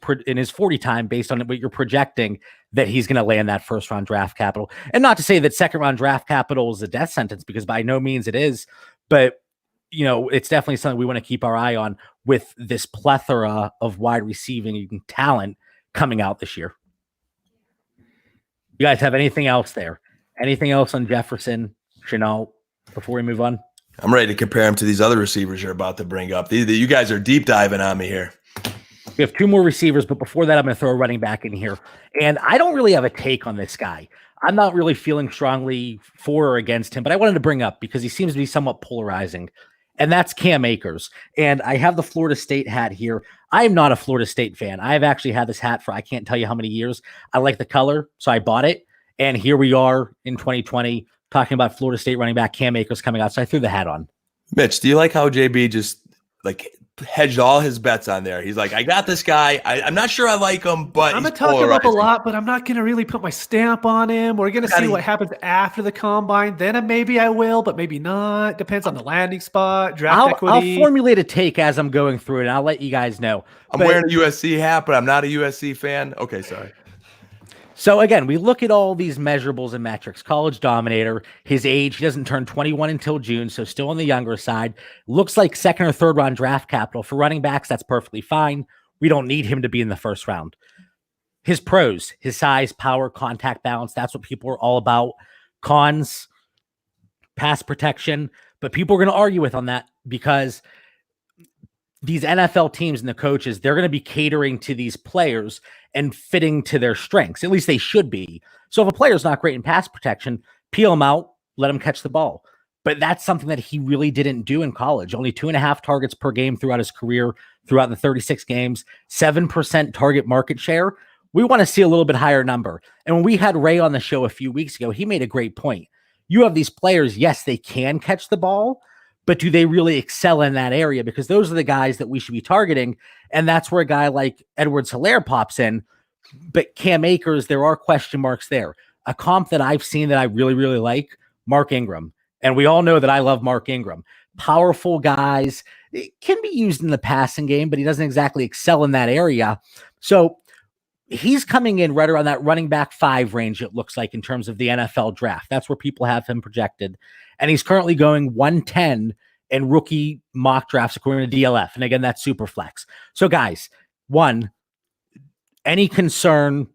[SPEAKER 1] 40 time based on what you're projecting that he's going to land that first round draft capital. And not to say that second round draft capital is a death sentence, because by no means it is, but it's definitely something we want to keep our eye on with this plethora of wide receiving talent coming out this year. You guys have anything else there? Anything else on Jefferson, Chenault, before we move on?
[SPEAKER 3] I'm ready to compare him to these other receivers you're about to bring up. You guys are deep diving on me here.
[SPEAKER 1] We have two more receivers, but before that, I'm going to throw a running back in here. And I don't really have a take on this guy. I'm not really feeling strongly for or against him, but I wanted to bring up because he seems to be somewhat polarizing, and that's Cam Akers. And I have the Florida State hat here. I am not a Florida State fan. I've actually had this hat for I can't tell you how many years. I like the color, so I bought it. And here we are in 2020 talking about Florida State running back Cam Akers coming out, so I threw the hat on.
[SPEAKER 3] Mitch, do you like how JB just hedged all his bets on there? He's like, I got this guy. I'm not sure I like him, but
[SPEAKER 2] I'm going to talk him up a lot, but I'm not going to really put my stamp on him. We're going to see what happens after the combine. Then maybe I will, but maybe not. Depends on the landing spot, draft equity.
[SPEAKER 1] I'll formulate a take as I'm going through it, and I'll let you guys know.
[SPEAKER 3] I'm wearing a USC hat, but I'm not a USC fan. Okay, sorry.
[SPEAKER 1] So again, we look at all these measurables and metrics. College dominator, his age, he doesn't turn 21 until June, so still on the younger side. Looks like second or third round draft capital. For running backs, that's perfectly fine. We don't need him to be in the first round. His pros, his size, power, contact balance, that's what people are all about. Cons, pass protection, but people are going to argue with on that because these NFL teams and the coaches, they're going to be catering to these players and fitting to their strengths. At least they should be. So if a player's not great in pass protection, peel him out, let him catch the ball. But that's something that he really didn't do in college. Only 2.5 targets per game throughout his career, throughout the 36 games, 7% target market share. We want to see a little bit higher number. And when we had Ray on the show a few weeks ago, he made a great point. You have these players, yes, they can catch the ball, but do they really excel in that area? Because those are the guys that we should be targeting. And that's where a guy like Edwards-Helaire pops in. But Cam Akers, there are question marks there. A comp that I've seen that I really, really like, Mark Ingram. And we all know that I love Mark Ingram. Powerful guys. It can be used in the passing game, but he doesn't exactly excel in that area. So he's coming in right around that running back 5 range, it looks like, in terms of the NFL draft. That's where people have him projected. And he's currently going 110 in rookie mock drafts according to DLF. And again, that's super flex. So guys, one, any concern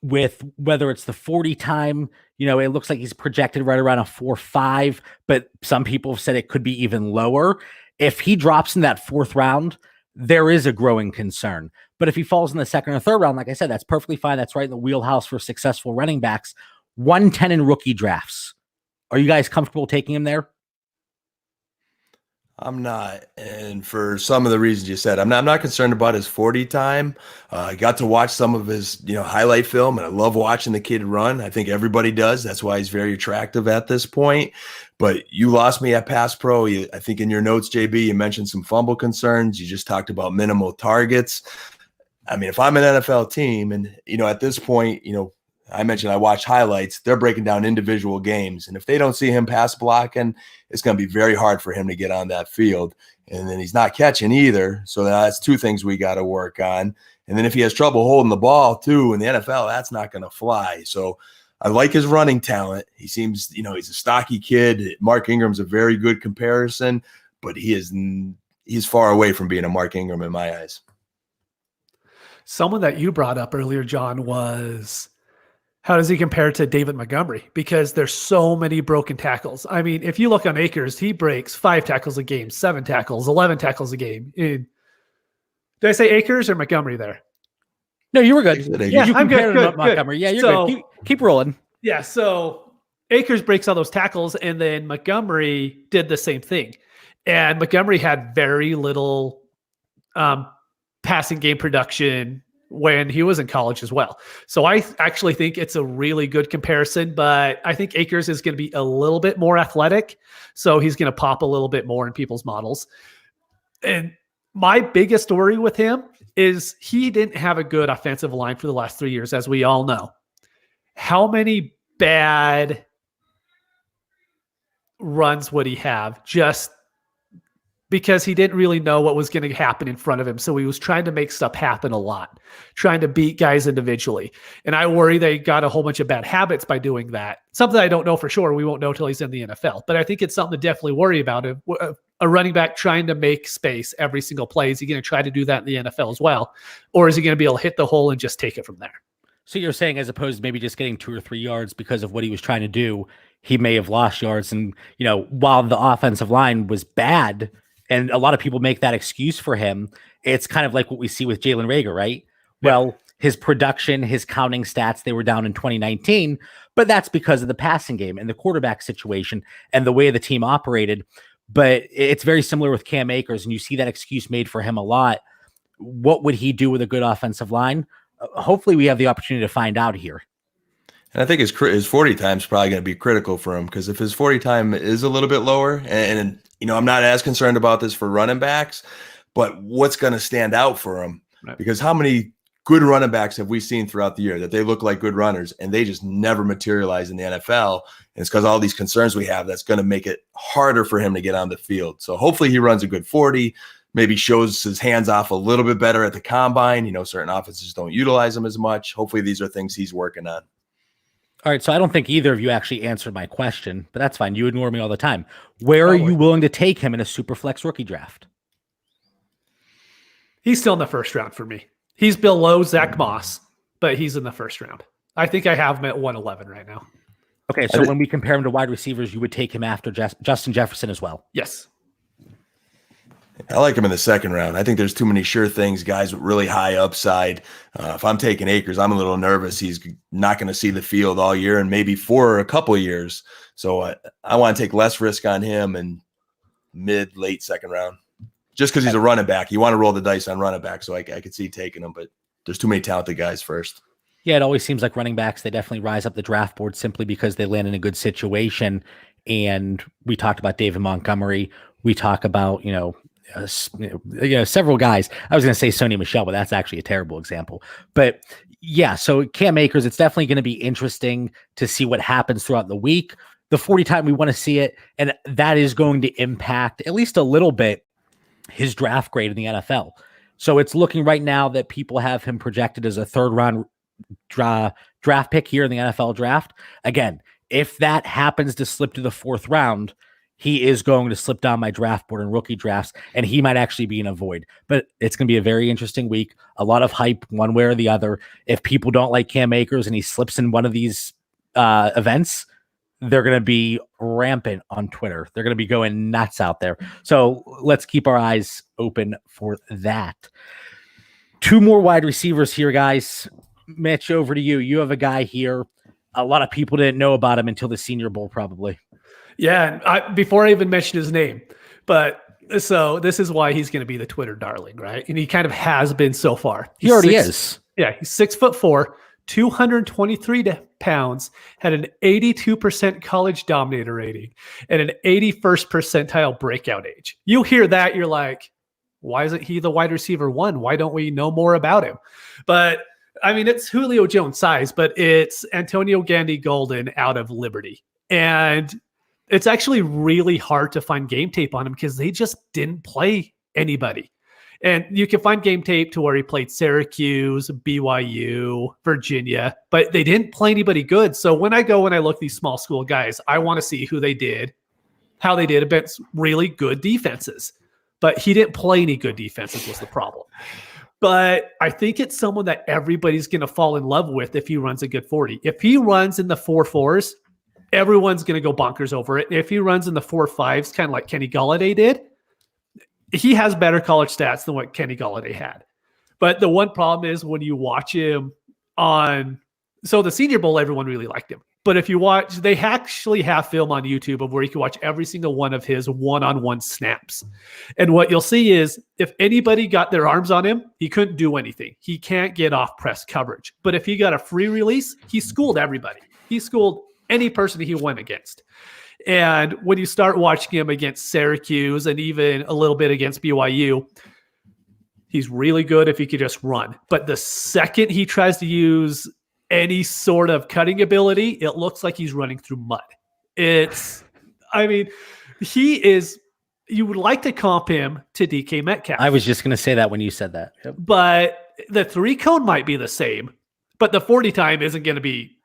[SPEAKER 1] with whether it's the 40 time, it looks like he's projected right around a 4.5, but some people have said it could be even lower. If he drops in that 4th round, there is a growing concern. But if he falls in the 2nd or 3rd round, like I said, that's perfectly fine. That's right in the wheelhouse for successful running backs. 110 in rookie drafts. Are you guys comfortable taking him there?
[SPEAKER 3] I'm not, and for some of the reasons you said, I'm not concerned about his 40 time. I got to watch some of his, highlight film, and I love watching the kid run. I think everybody does. That's why he's very attractive at this point. But you lost me at pass pro. I think in your notes, JB, you mentioned some fumble concerns. You just talked about minimal targets. I mean, if I'm an NFL team, and at this point, I mentioned I watch highlights. They're breaking down individual games. And if they don't see him pass blocking, it's going to be very hard for him to get on that field. And then he's not catching either. So that's two things we got to work on. And then if he has trouble holding the ball too in the NFL, that's not going to fly. So I like his running talent. He seems, he's a stocky kid. Mark Ingram's a very good comparison, but he's far away from being a Mark Ingram in my eyes.
[SPEAKER 2] Someone that you brought up earlier, John, was how does he compare to David Montgomery? Because there's so many broken tackles. I mean, if you look on Akers, he breaks 5 tackles a game, 7 tackles, 11 tackles a game. Did I say Akers or Montgomery there?
[SPEAKER 1] No, you were good.
[SPEAKER 2] Yeah, I'm good.
[SPEAKER 1] Montgomery. Yeah, you're good. Keep rolling.
[SPEAKER 2] Yeah, so Akers breaks all those tackles, and then Montgomery did the same thing. And Montgomery had very little passing game production when he was in college as well. So I actually think it's a really good comparison, but I think Akers is going to be a little bit more athletic. So he's going to pop a little bit more in people's models. And my biggest worry with him is he didn't have a good offensive line for the last 3 years, as we all know. How many bad runs would he have just because he didn't really know what was going to happen in front of him? So he was trying to make stuff happen a lot, trying to beat guys individually. And I worry they got a whole bunch of bad habits by doing that. Something I don't know for sure. We won't know till he's in the NFL. But I think it's something to definitely worry about. A running back trying to make space every single play. Is he going to try to do that in the NFL as well? Or is he going to be able to hit the hole and just take it from there?
[SPEAKER 1] So you're saying as opposed to maybe just getting 2 or 3 yards because of what he was trying to do, he may have lost yards. And, while the offensive line was bad, and a lot of people make that excuse for him, it's kind of like what we see with Jalen Reagor, right? Yeah. Well, his production, his counting stats, they were down in 2019, but that's because of the passing game and the quarterback situation and the way the team operated. But it's very similar with Cam Akers, and you see that excuse made for him a lot. What would he do with a good offensive line? Hopefully we have the opportunity to find out here.
[SPEAKER 3] And I think his 40 time is probably going to be critical for him, because if his 40 time is a little bit lower, and I'm not as concerned about this for running backs, but what's going to stand out for him? Right. Because how many good running backs have we seen throughout the year that they look like good runners and they just never materialize in the NFL? And it's because all these concerns we have that's going to make it harder for him to get on the field. So hopefully he runs a good 40, maybe shows his hands off a little bit better at the combine. Certain offenses don't utilize him as much. Hopefully these are things he's working on.
[SPEAKER 1] All right, so I don't think either of you actually answered my question, but that's fine. You ignore me all the time. Where are you willing to take him in a super flex rookie draft?
[SPEAKER 2] He's still in the first round for me. He's below Zach Moss, but he's in the first round. I think I have him at 111 right now.
[SPEAKER 1] Okay, so when we compare him to wide receivers, you would take him after Justin Jefferson as well?
[SPEAKER 2] Yes.
[SPEAKER 3] I like him in the second round. I think there's too many sure things, guys with really high upside. If I'm taking Akers, I'm a little nervous. He's not going to see the field all year and maybe for a couple of years. So I want to take less risk on him in late second round, just because he's a running back. You want to roll the dice on running back, so I could see taking him, but there's too many talented guys first.
[SPEAKER 1] Yeah, it always seems like running backs, they definitely rise up the draft board simply because they land in a good situation. And we talked about David Montgomery. We talk about, several guys. I was going to say Sony Michel, but that's actually a terrible example. But yeah, so Cam Akers, it's definitely going to be interesting to see what happens throughout the week. The 40 time, we want to see it, and that is going to impact at least a little bit his draft grade in the NFL. So it's looking right now that people have him projected as a third round draft pick here in the NFL draft. Again, if that happens to slip to the fourth round, he is going to slip down my draft board in rookie drafts, and he might actually be in a void. But it's going to be a very interesting week. A lot of hype one way or the other. If people don't like Cam Akers and he slips in one of these events, they're going to be rampant on Twitter. They're going to be going nuts out there. So let's keep our eyes open for that. 2 more wide receivers here, guys. Mitch, over to you. You have a guy here. A lot of people didn't know about him until the Senior Bowl, probably.
[SPEAKER 2] Yeah, before I even mentioned his name, but So this is why he's going to be the Twitter darling, right? And he kind of has been so far.
[SPEAKER 1] He already is.
[SPEAKER 2] Yeah, he's 6'4", 223 pounds, had an 82% college dominator rating, and an 81st percentile breakout age. You hear that, you're like, why isn't he the wide receiver one? Why don't we know more about him? But I mean, it's Julio Jones size, but it's Antonio Gandy Golden out of Liberty. And it's actually really hard to find game tape on him because they just didn't play anybody. And you can find game tape to where he played Syracuse, BYU, Virginia, but they didn't play anybody good. So when I look these small school guys, I want to see who they did, how they did against really good defenses. But he didn't play any good defenses was the problem. But I think it's someone that everybody's going to fall in love with if he runs a good 40. If he runs in the 4.4s, everyone's going to go bonkers over it. If he runs in the 4.5s, kind of like Kenny Golladay did, he has better college stats than what Kenny Golladay had. But the one problem is when you watch him so the Senior Bowl, everyone really liked him. But if you watch, they actually have film on YouTube of where you can watch every single one of his one-on-one snaps. And what you'll see is if anybody got their arms on him, he couldn't do anything. He can't get off press coverage. But if he got a free release, he schooled everybody. He schooled any person he went against. And when you start watching him against Syracuse and even a little bit against BYU, he's really good if he could just run. But the second he tries to use any sort of cutting ability, it looks like he's running through mud. You would like to comp him to DK Metcalf.
[SPEAKER 1] I was just going to say that when you said that. Yep.
[SPEAKER 2] But the 3 cone might be the same, but the 40 time isn't going to be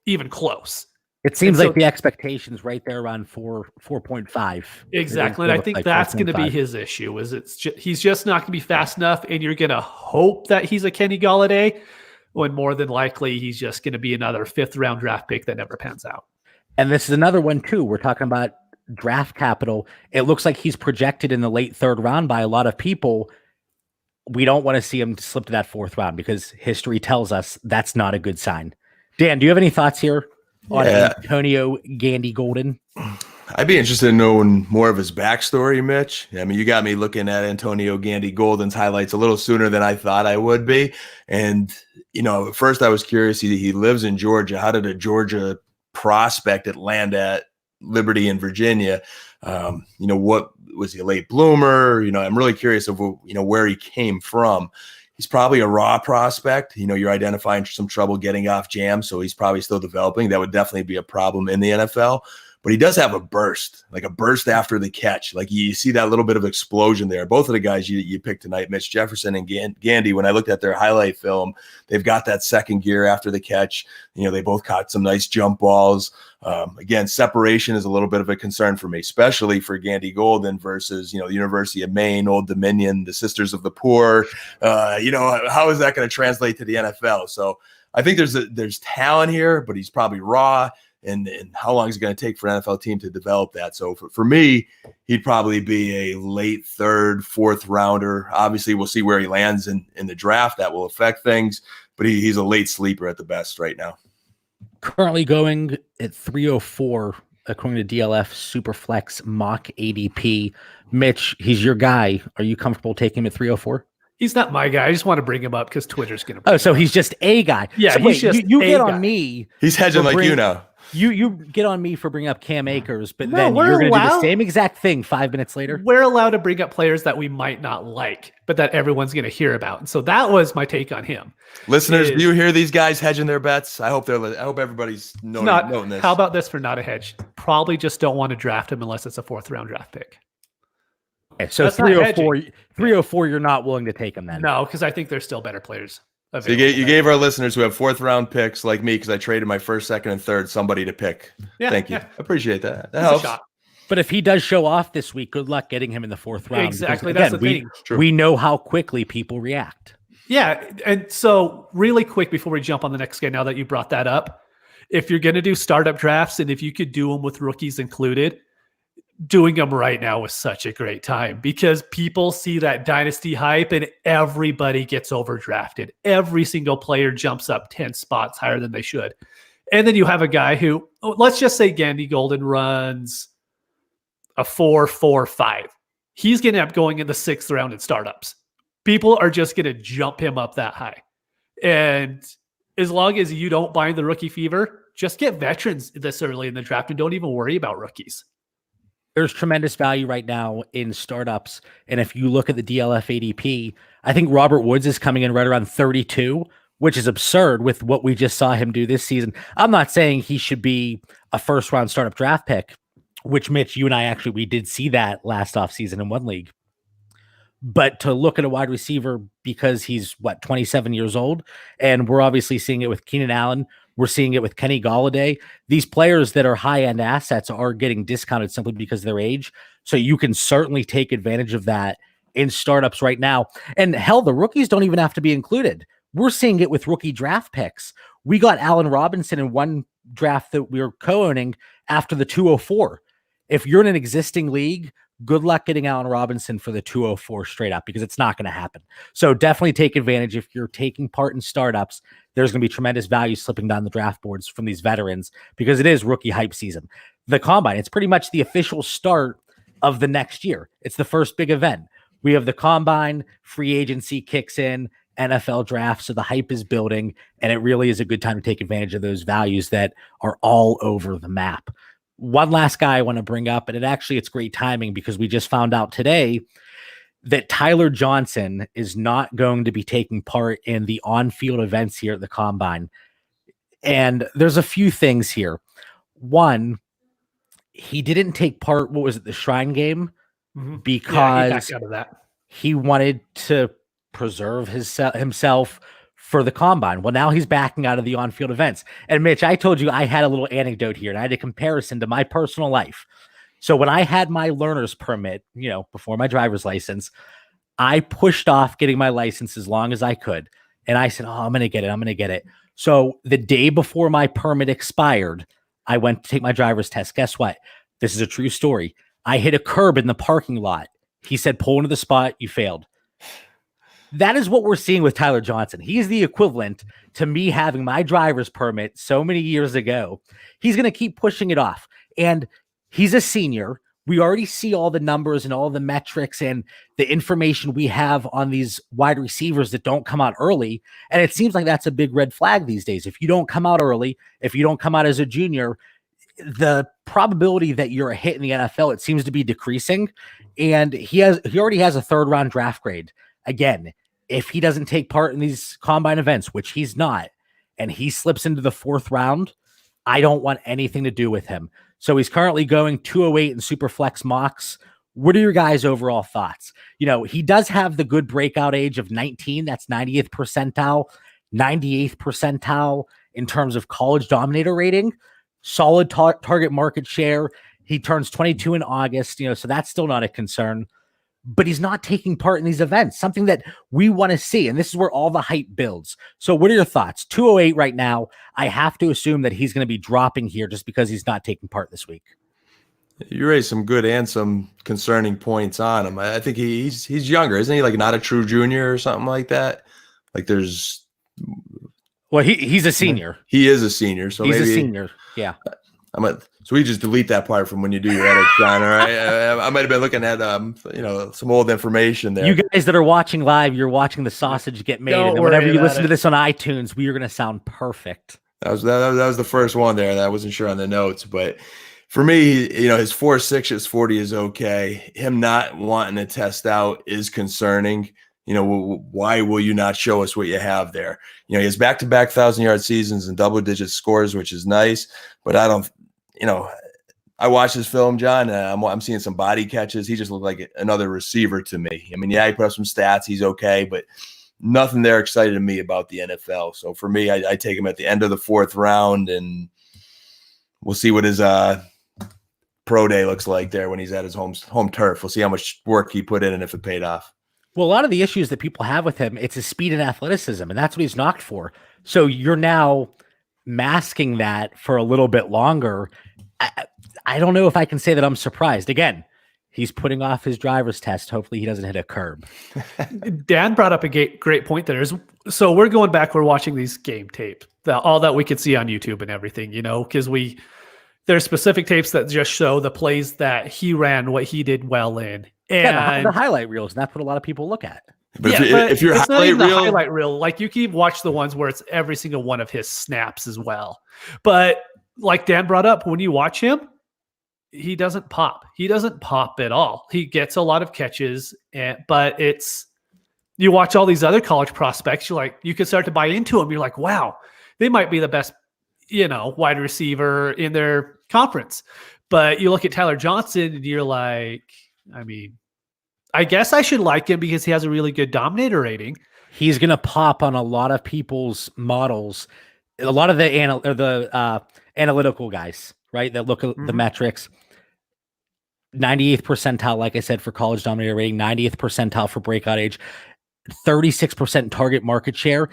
[SPEAKER 2] even close.
[SPEAKER 1] It seems like the expectations right there around 4.5.
[SPEAKER 2] Exactly. And I think that's going to be his issue is he's just not going to be fast enough. And you're going to hope that he's a Kenny Golladay when more than likely he's just going to be another 5th round draft pick that never pans out.
[SPEAKER 1] And this is another one too. We're talking about draft capital. It looks like he's projected in the late 3rd round by a lot of people. We don't want to see him slip to that 4th round because history tells us that's not a good sign. Dan, do you have any thoughts here on Antonio Gandy Golden?
[SPEAKER 3] I'd be interested in knowing more of his backstory, Mitch. I mean, you got me looking at Antonio Gandy Golden's highlights a little sooner than I thought I would be. And, at first I was curious. He lives in Georgia. How did a Georgia prospect land at Liberty in Virginia? What was he, a late bloomer? I'm really curious of, where he came from. He's probably a raw prospect. You're identifying some trouble getting off jam, so he's probably still developing. That would definitely be a problem in the NFL. But he does have a burst, like a burst after the catch. Like you see that little bit of explosion there. Both of the guys you picked tonight, Mitch Jefferson and Gandy, when I looked at their highlight film, they've got that second gear after the catch. They both caught some nice jump balls. Again, separation is a little bit of a concern for me, especially for Gandy Golden versus, the University of Maine, Old Dominion, the Sisters of the Poor. How is that going to translate to the NFL? So I think there's talent here, but he's probably raw. And how long is it going to take for an NFL team to develop that? So for me, he'd probably be a late 3rd, 4th rounder. Obviously, we'll see where he lands in the draft. That will affect things, but he's a late sleeper at the best right now.
[SPEAKER 1] Currently going at 304, according to DLF Superflex mock ADP. Mitch, he's your guy. Are you comfortable taking him at 304?
[SPEAKER 2] He's not my guy. I just want to bring him up because Twitter's going to.
[SPEAKER 1] Oh, so he's just a guy.
[SPEAKER 2] Yeah,
[SPEAKER 1] so
[SPEAKER 2] he's just
[SPEAKER 1] you get
[SPEAKER 2] guy.
[SPEAKER 1] On me.
[SPEAKER 3] He's hedging like you now.
[SPEAKER 1] You get on me for bringing up Cam Akers, but then you're going to do the same exact thing 5 minutes later.
[SPEAKER 2] We're allowed to bring up players that we might not like, but that everyone's going to hear about. And so that was my take on him.
[SPEAKER 3] Listeners, do you hear these guys hedging their bets? I hope everybody's noting this.
[SPEAKER 2] How about this for not a hedge? Probably just don't want to draft him unless it's a 4th round draft pick.
[SPEAKER 1] Okay, so 304, you're not willing to take him then?
[SPEAKER 2] No, because I think there's still better players.
[SPEAKER 3] So you gave our listeners who have 4th round picks like me, because I traded my 1st, 2nd, and 3rd somebody to pick. Yeah, thank you. Appreciate that. That helps.
[SPEAKER 1] But if he does show off this week, good luck getting him in the 4th round.
[SPEAKER 2] Exactly.
[SPEAKER 1] Because,
[SPEAKER 2] that's the thing.
[SPEAKER 1] We know how quickly people react.
[SPEAKER 2] Yeah. And so really quick before we jump on the next guy, now that you brought that up, if you're going to do startup drafts and if you could do them with rookies included, doing them right now is such a great time because people see that dynasty hype and everybody gets overdrafted. Every single player jumps up 10 spots higher than they should. And then you have a guy who, let's just say Gandy Golden runs a 4.45. he's going to end up going in the 6th round in startups. People are just going to jump him up that high. And as long as you don't buy the rookie fever, just get veterans this early in the draft and don't even worry about rookies.
[SPEAKER 1] There's tremendous value right now in startups. And if you look at the DLF ADP, I think Robert Woods is coming in right around 32, which is absurd with what we just saw him do this season. I'm not saying he should be a first-round startup draft pick, which, Mitch, you and I we did see that last offseason in one league. But to look at a wide receiver because he's, 27 years old, and we're obviously seeing it with Keenan Allen, we're seeing it with Kenny Golladay. These players that are high-end assets are getting discounted simply because of their age. So you can certainly take advantage of that in startups right now. And hell, the rookies don't even have to be included. We're seeing it with rookie draft picks. We got Allen Robinson in one draft that we were co-owning after the 204. If you're in an existing league, good luck getting Allen Robinson for the 204 straight up, because it's not going to happen. So definitely take advantage. If you're taking part in startups, there's going to be tremendous value slipping down the draft boards from these veterans, because it is rookie hype season. The combine, it's pretty much the official start of the next year. It's the first big event. We have the combine, free agency kicks in, NFL draft. So the hype is building, and it really is a good time to take advantage of those values that are all over the map. One last guy I want to bring up, and it's great timing because we just found out today that Tyler Johnson is not going to be taking part in the on-field events here at the Combine. And there's a few things here. One, he didn't take part, the Shrine Game?
[SPEAKER 2] Mm-hmm.
[SPEAKER 1] Because
[SPEAKER 2] he backed out of that.
[SPEAKER 1] He wanted to preserve himself for the Combine. Well, now he's backing out of the on-field events. And Mitch, I told you I had a little anecdote here, and I had a comparison to my personal life. So when I had my learner's permit, before my driver's license, I pushed off getting my license as long as I could. And I said, I'm going to get it. So the day before my permit expired, I went to take my driver's test. Guess what? This is a true story. I hit a curb in the parking lot. He said, pull into the spot. You failed. That is what we're seeing with Tyler Johnson. He's the equivalent to me having my driver's permit so many years ago. He's going to keep pushing it off. And he's a senior. We already see all the numbers and all the metrics and the information we have on these wide receivers that don't come out early. And it seems like that's a big red flag these days. If you don't come out early, if you don't come out as a junior, the probability that you're a hit in the NFL, it seems to be decreasing. And he already has a 3rd round draft grade. Again, if he doesn't take part in these combine events, which he's not, and he slips into the 4th round, I don't want anything to do with him. So he's currently going 208 in Superflex mocks. What are your guys' overall thoughts? He does have the good breakout age of 19. That's 90th percentile, 98th percentile in terms of college dominator rating, solid target market share. He turns 22 in August, so that's still not a concern. But he's not taking part in these events, something that we want to see. And this is where all the hype builds. So what are your thoughts? 208 right now. I have to assume that he's going to be dropping here just because he's not taking part this week.
[SPEAKER 3] You raised some good and some concerning points on him. I think he's younger. Isn't he like not a true junior or something like that? Like there's...
[SPEAKER 1] Well, he's a senior.
[SPEAKER 3] He is a senior. So
[SPEAKER 1] he's
[SPEAKER 3] maybe,
[SPEAKER 1] a senior. Yeah.
[SPEAKER 3] So we just delete that part from when you do your edits, John. All right. I might have been looking at some old information there.
[SPEAKER 1] You guys that are watching live, you're watching the sausage get made. And whenever you listen to this on iTunes, we are going to sound perfect.
[SPEAKER 3] That was the first one there. I wasn't sure on the notes, but for me, his 4.6 40 is okay. Him not wanting to test out is concerning. Why will you not show us what you have there? He has back-to-back 1,000-yard seasons and double-digit scores, which is nice, but I don't. I watched his film, John. I'm seeing some body catches. He just looked like another receiver to me. He put up some stats. He's okay, but nothing there excited to me about the NFL. So for me, I take him at the end of the 4th round, and we'll see what his pro day looks like there when he's at his home turf. We'll see how much work he put in and if it paid off.
[SPEAKER 1] Well, a lot of the issues that people have with him, it's his speed and athleticism, and that's what he's knocked for. So you're now masking that for a little bit longer. I don't know if I can say that I'm surprised. Again, he's putting off his driver's test. Hopefully he doesn't hit a curb.
[SPEAKER 2] Dan brought up a great point there. So we're going back, we're watching these game tapes, all that we could see on YouTube and everything, because there's specific tapes that just show the plays that he ran, what he did well in. And
[SPEAKER 1] the highlight reels, and that's what a lot of people look at.
[SPEAKER 3] But
[SPEAKER 2] yeah,
[SPEAKER 3] if you're
[SPEAKER 2] it's not even the
[SPEAKER 3] reel,
[SPEAKER 2] highlight reel, like you can watch the ones where it's every single one of his snaps as well. But like Dan brought up, when you watch him, he doesn't pop. He doesn't pop at all. He gets a lot of catches, but you watch all these other college prospects, you can start to buy into them. You're like, wow, they might be the best, wide receiver in their conference. But you look at Tyler Johnson and you're like, I guess I should like him because he has a really good dominator rating.
[SPEAKER 1] He's going to pop on a lot of people's models, a lot of the analytical guys, right? That look at the metrics. 98th percentile, like I said, for college dominator rating, 90th percentile for breakout age, 36% target market share.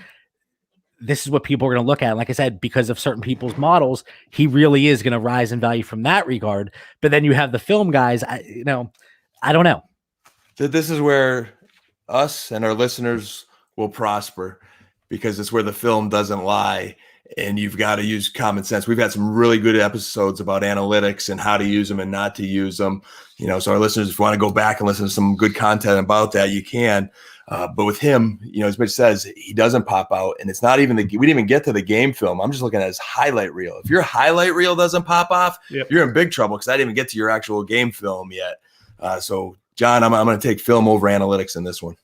[SPEAKER 1] This is what people are going to look at. And like I said, because of certain people's models, he really is going to rise in value from that regard. But then you have the film guys. I don't know.
[SPEAKER 3] This is where us and our listeners will prosper, because it's where the film doesn't lie, and you've got to use common sense. We've had some really good episodes about analytics and how to use them and not to use them. So our listeners, if you want to go back and listen to some good content about that, you can. But with him, as Mitch says, he doesn't pop out, and it's not even we didn't even get to the game film. I'm just looking at his highlight reel. If your highlight reel doesn't pop off, you're in big trouble, because I didn't even get to your actual game film yet. So John, I'm going to take film over analytics in this one.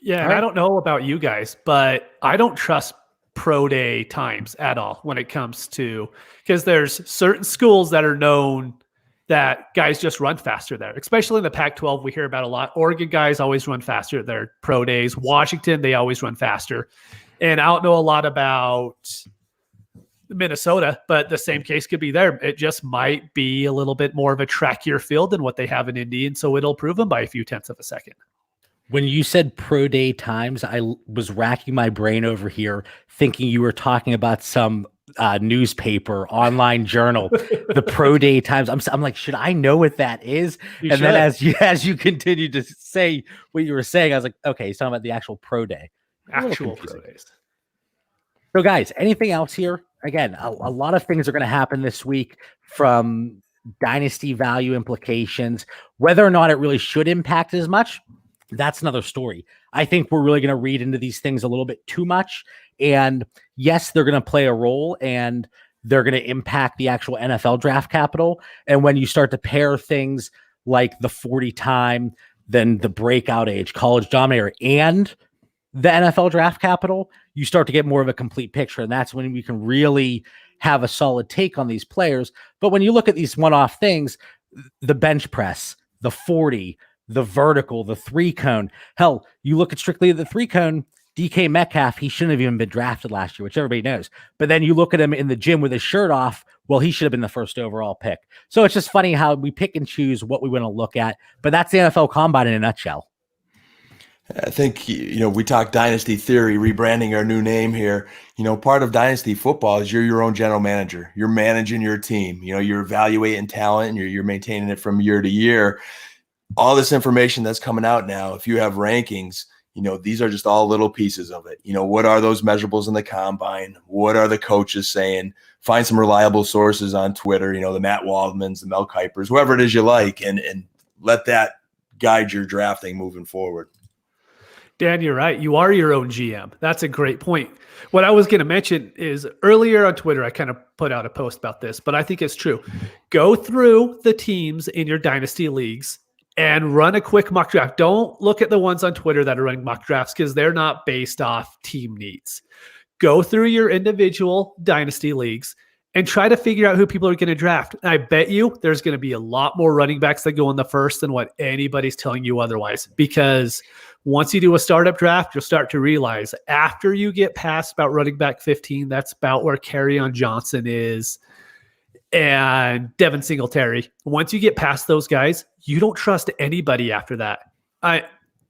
[SPEAKER 2] Yeah, and I don't know about you guys, but I don't trust pro day times at all when it comes to, because there's certain schools that are known that guys just run faster there, especially in the Pac-12. We hear about a lot. Oregon guys always run faster at their pro days. Washington, they always run faster. And I don't know a lot about Minnesota, but the same case could be there. It just might be a little bit more of a trackier field than what they have in Indy, and so it'll improve them by a few tenths of a second.
[SPEAKER 1] When you said pro day times, I was racking my brain over here thinking you were talking about some newspaper, online journal, the pro day times. I'm like, should I know what that is? Then as you continued to say what you were saying, I was like, okay, he's talking about the actual pro day.
[SPEAKER 2] Actual pro days.
[SPEAKER 1] So guys, anything else here? Again, a lot of things are going to happen this week, from dynasty value implications. Whether or not it really should impact as much, that's another story. I think we're really going to read into these things a little bit too much. And yes, they're going to play a role, and they're going to impact the actual NFL draft capital. And when you start to pair things like the 40 time, then the breakout age, college dominator, and the NFL draft capital, you start to get more of a complete picture. And that's when we can really have a solid take on these players. But when you look at these one-off things, the bench press, the 40, the vertical, the 3-cone, hell, you look at strictly the 3-cone, DK Metcalf, he shouldn't have even been drafted last year, which everybody knows. But then you look at him in the gym with his shirt off, well, he should have been the first overall pick. So it's just funny how we pick and choose what we want to look at. But that's the NFL Combine in a nutshell.
[SPEAKER 3] I think, we talk dynasty theory, rebranding our new name here. Part of dynasty football is you're your own general manager. You're managing your team. You're evaluating talent, and you're maintaining it from year to year. All this information that's coming out now, if you have rankings, these are just all little pieces of it. What are those measurables in the combine? What are the coaches saying? Find some reliable sources on Twitter, the Matt Waldmans, the Mel Kipers, whoever it is you like, and let that guide your drafting moving forward.
[SPEAKER 2] Dan, you're right. You are your own GM. That's a great point. What I was going to mention is earlier on Twitter, I kind of put out a post about this, but I think it's true. Go through the teams in your dynasty leagues and run a quick mock draft. Don't look at the ones on Twitter that are running mock drafts, because they're not based off team needs. Go through your individual dynasty leagues and try to figure out who people are going to draft. And I bet you there's going to be a lot more running backs that go in the first than what anybody's telling you otherwise, because once you do a startup draft, you'll start to realize after you get past about running back 15, that's about where Kerryon Johnson is and Devin Singletary. Once you get past those guys, you don't trust anybody after that.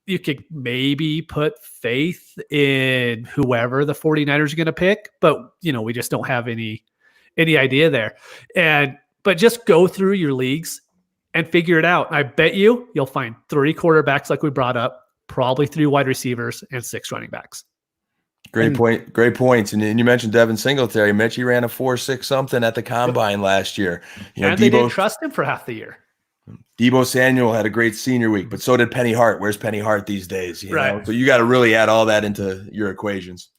[SPEAKER 2] You could maybe put faith in whoever the 49ers are going to pick, but we just don't have any idea there. But just go through your leagues and figure it out. I bet you'll find 3 quarterbacks like we brought up, probably 3 wide receivers, and 6 running backs.
[SPEAKER 3] Great point. Great points. And you mentioned Devin Singletary. Mitch, he ran a 4.6 something at the combine last year.
[SPEAKER 2] And they didn't trust him for half the year.
[SPEAKER 3] Debo Samuel had a great senior week, but so did Penny Hart. Where's Penny Hart these days? You know? So you got to really add all that into your equations.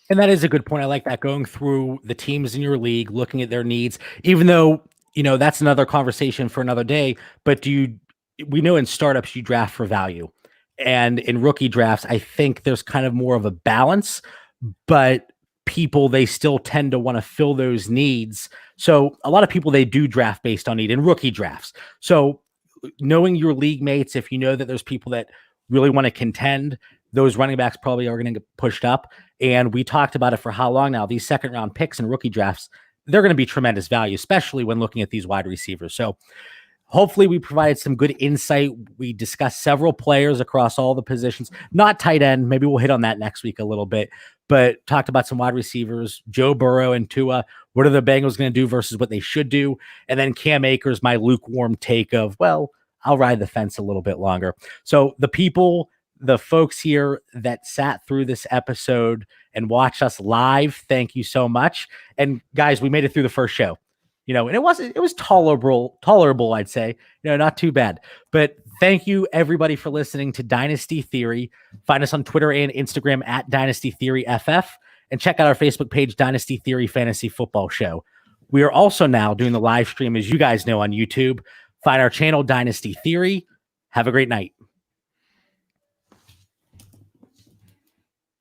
[SPEAKER 1] And that is a good point. I like that, going through the teams in your league, looking at their needs, even though, that's another conversation for another day. But we know in startups you draft for value, and in rookie drafts, I think there's kind of more of a balance, but people, they still tend to want to fill those needs. So a lot of people, they do draft based on need in rookie drafts. So knowing your league mates, if you know that there's people that really want to contend, those running backs probably are going to get pushed up. And we talked about it for how long now. These second round picks in rookie drafts, they're going to be tremendous value, especially when looking at these wide receivers. So hopefully we provided some good insight. We discussed several players across all the positions, not tight end. Maybe we'll hit on that next week a little bit, but talked about some wide receivers, Joe Burrow and Tua. What are the Bengals going to do versus what they should do? And then Cam Akers, my lukewarm take of, well, I'll ride the fence a little bit longer. So the folks here that sat through this episode and watched us live, thank you so much. And guys, we made it through the first show, and it was tolerable, I'd say, not too bad. But thank you everybody for listening to Dynasty Theory. Find us on Twitter and Instagram at Dynasty Theory FF, and check out our Facebook page, Dynasty Theory Fantasy Football Show. We are also now doing the live stream, as you guys know, on YouTube. Find our channel, Dynasty Theory. Have a great night.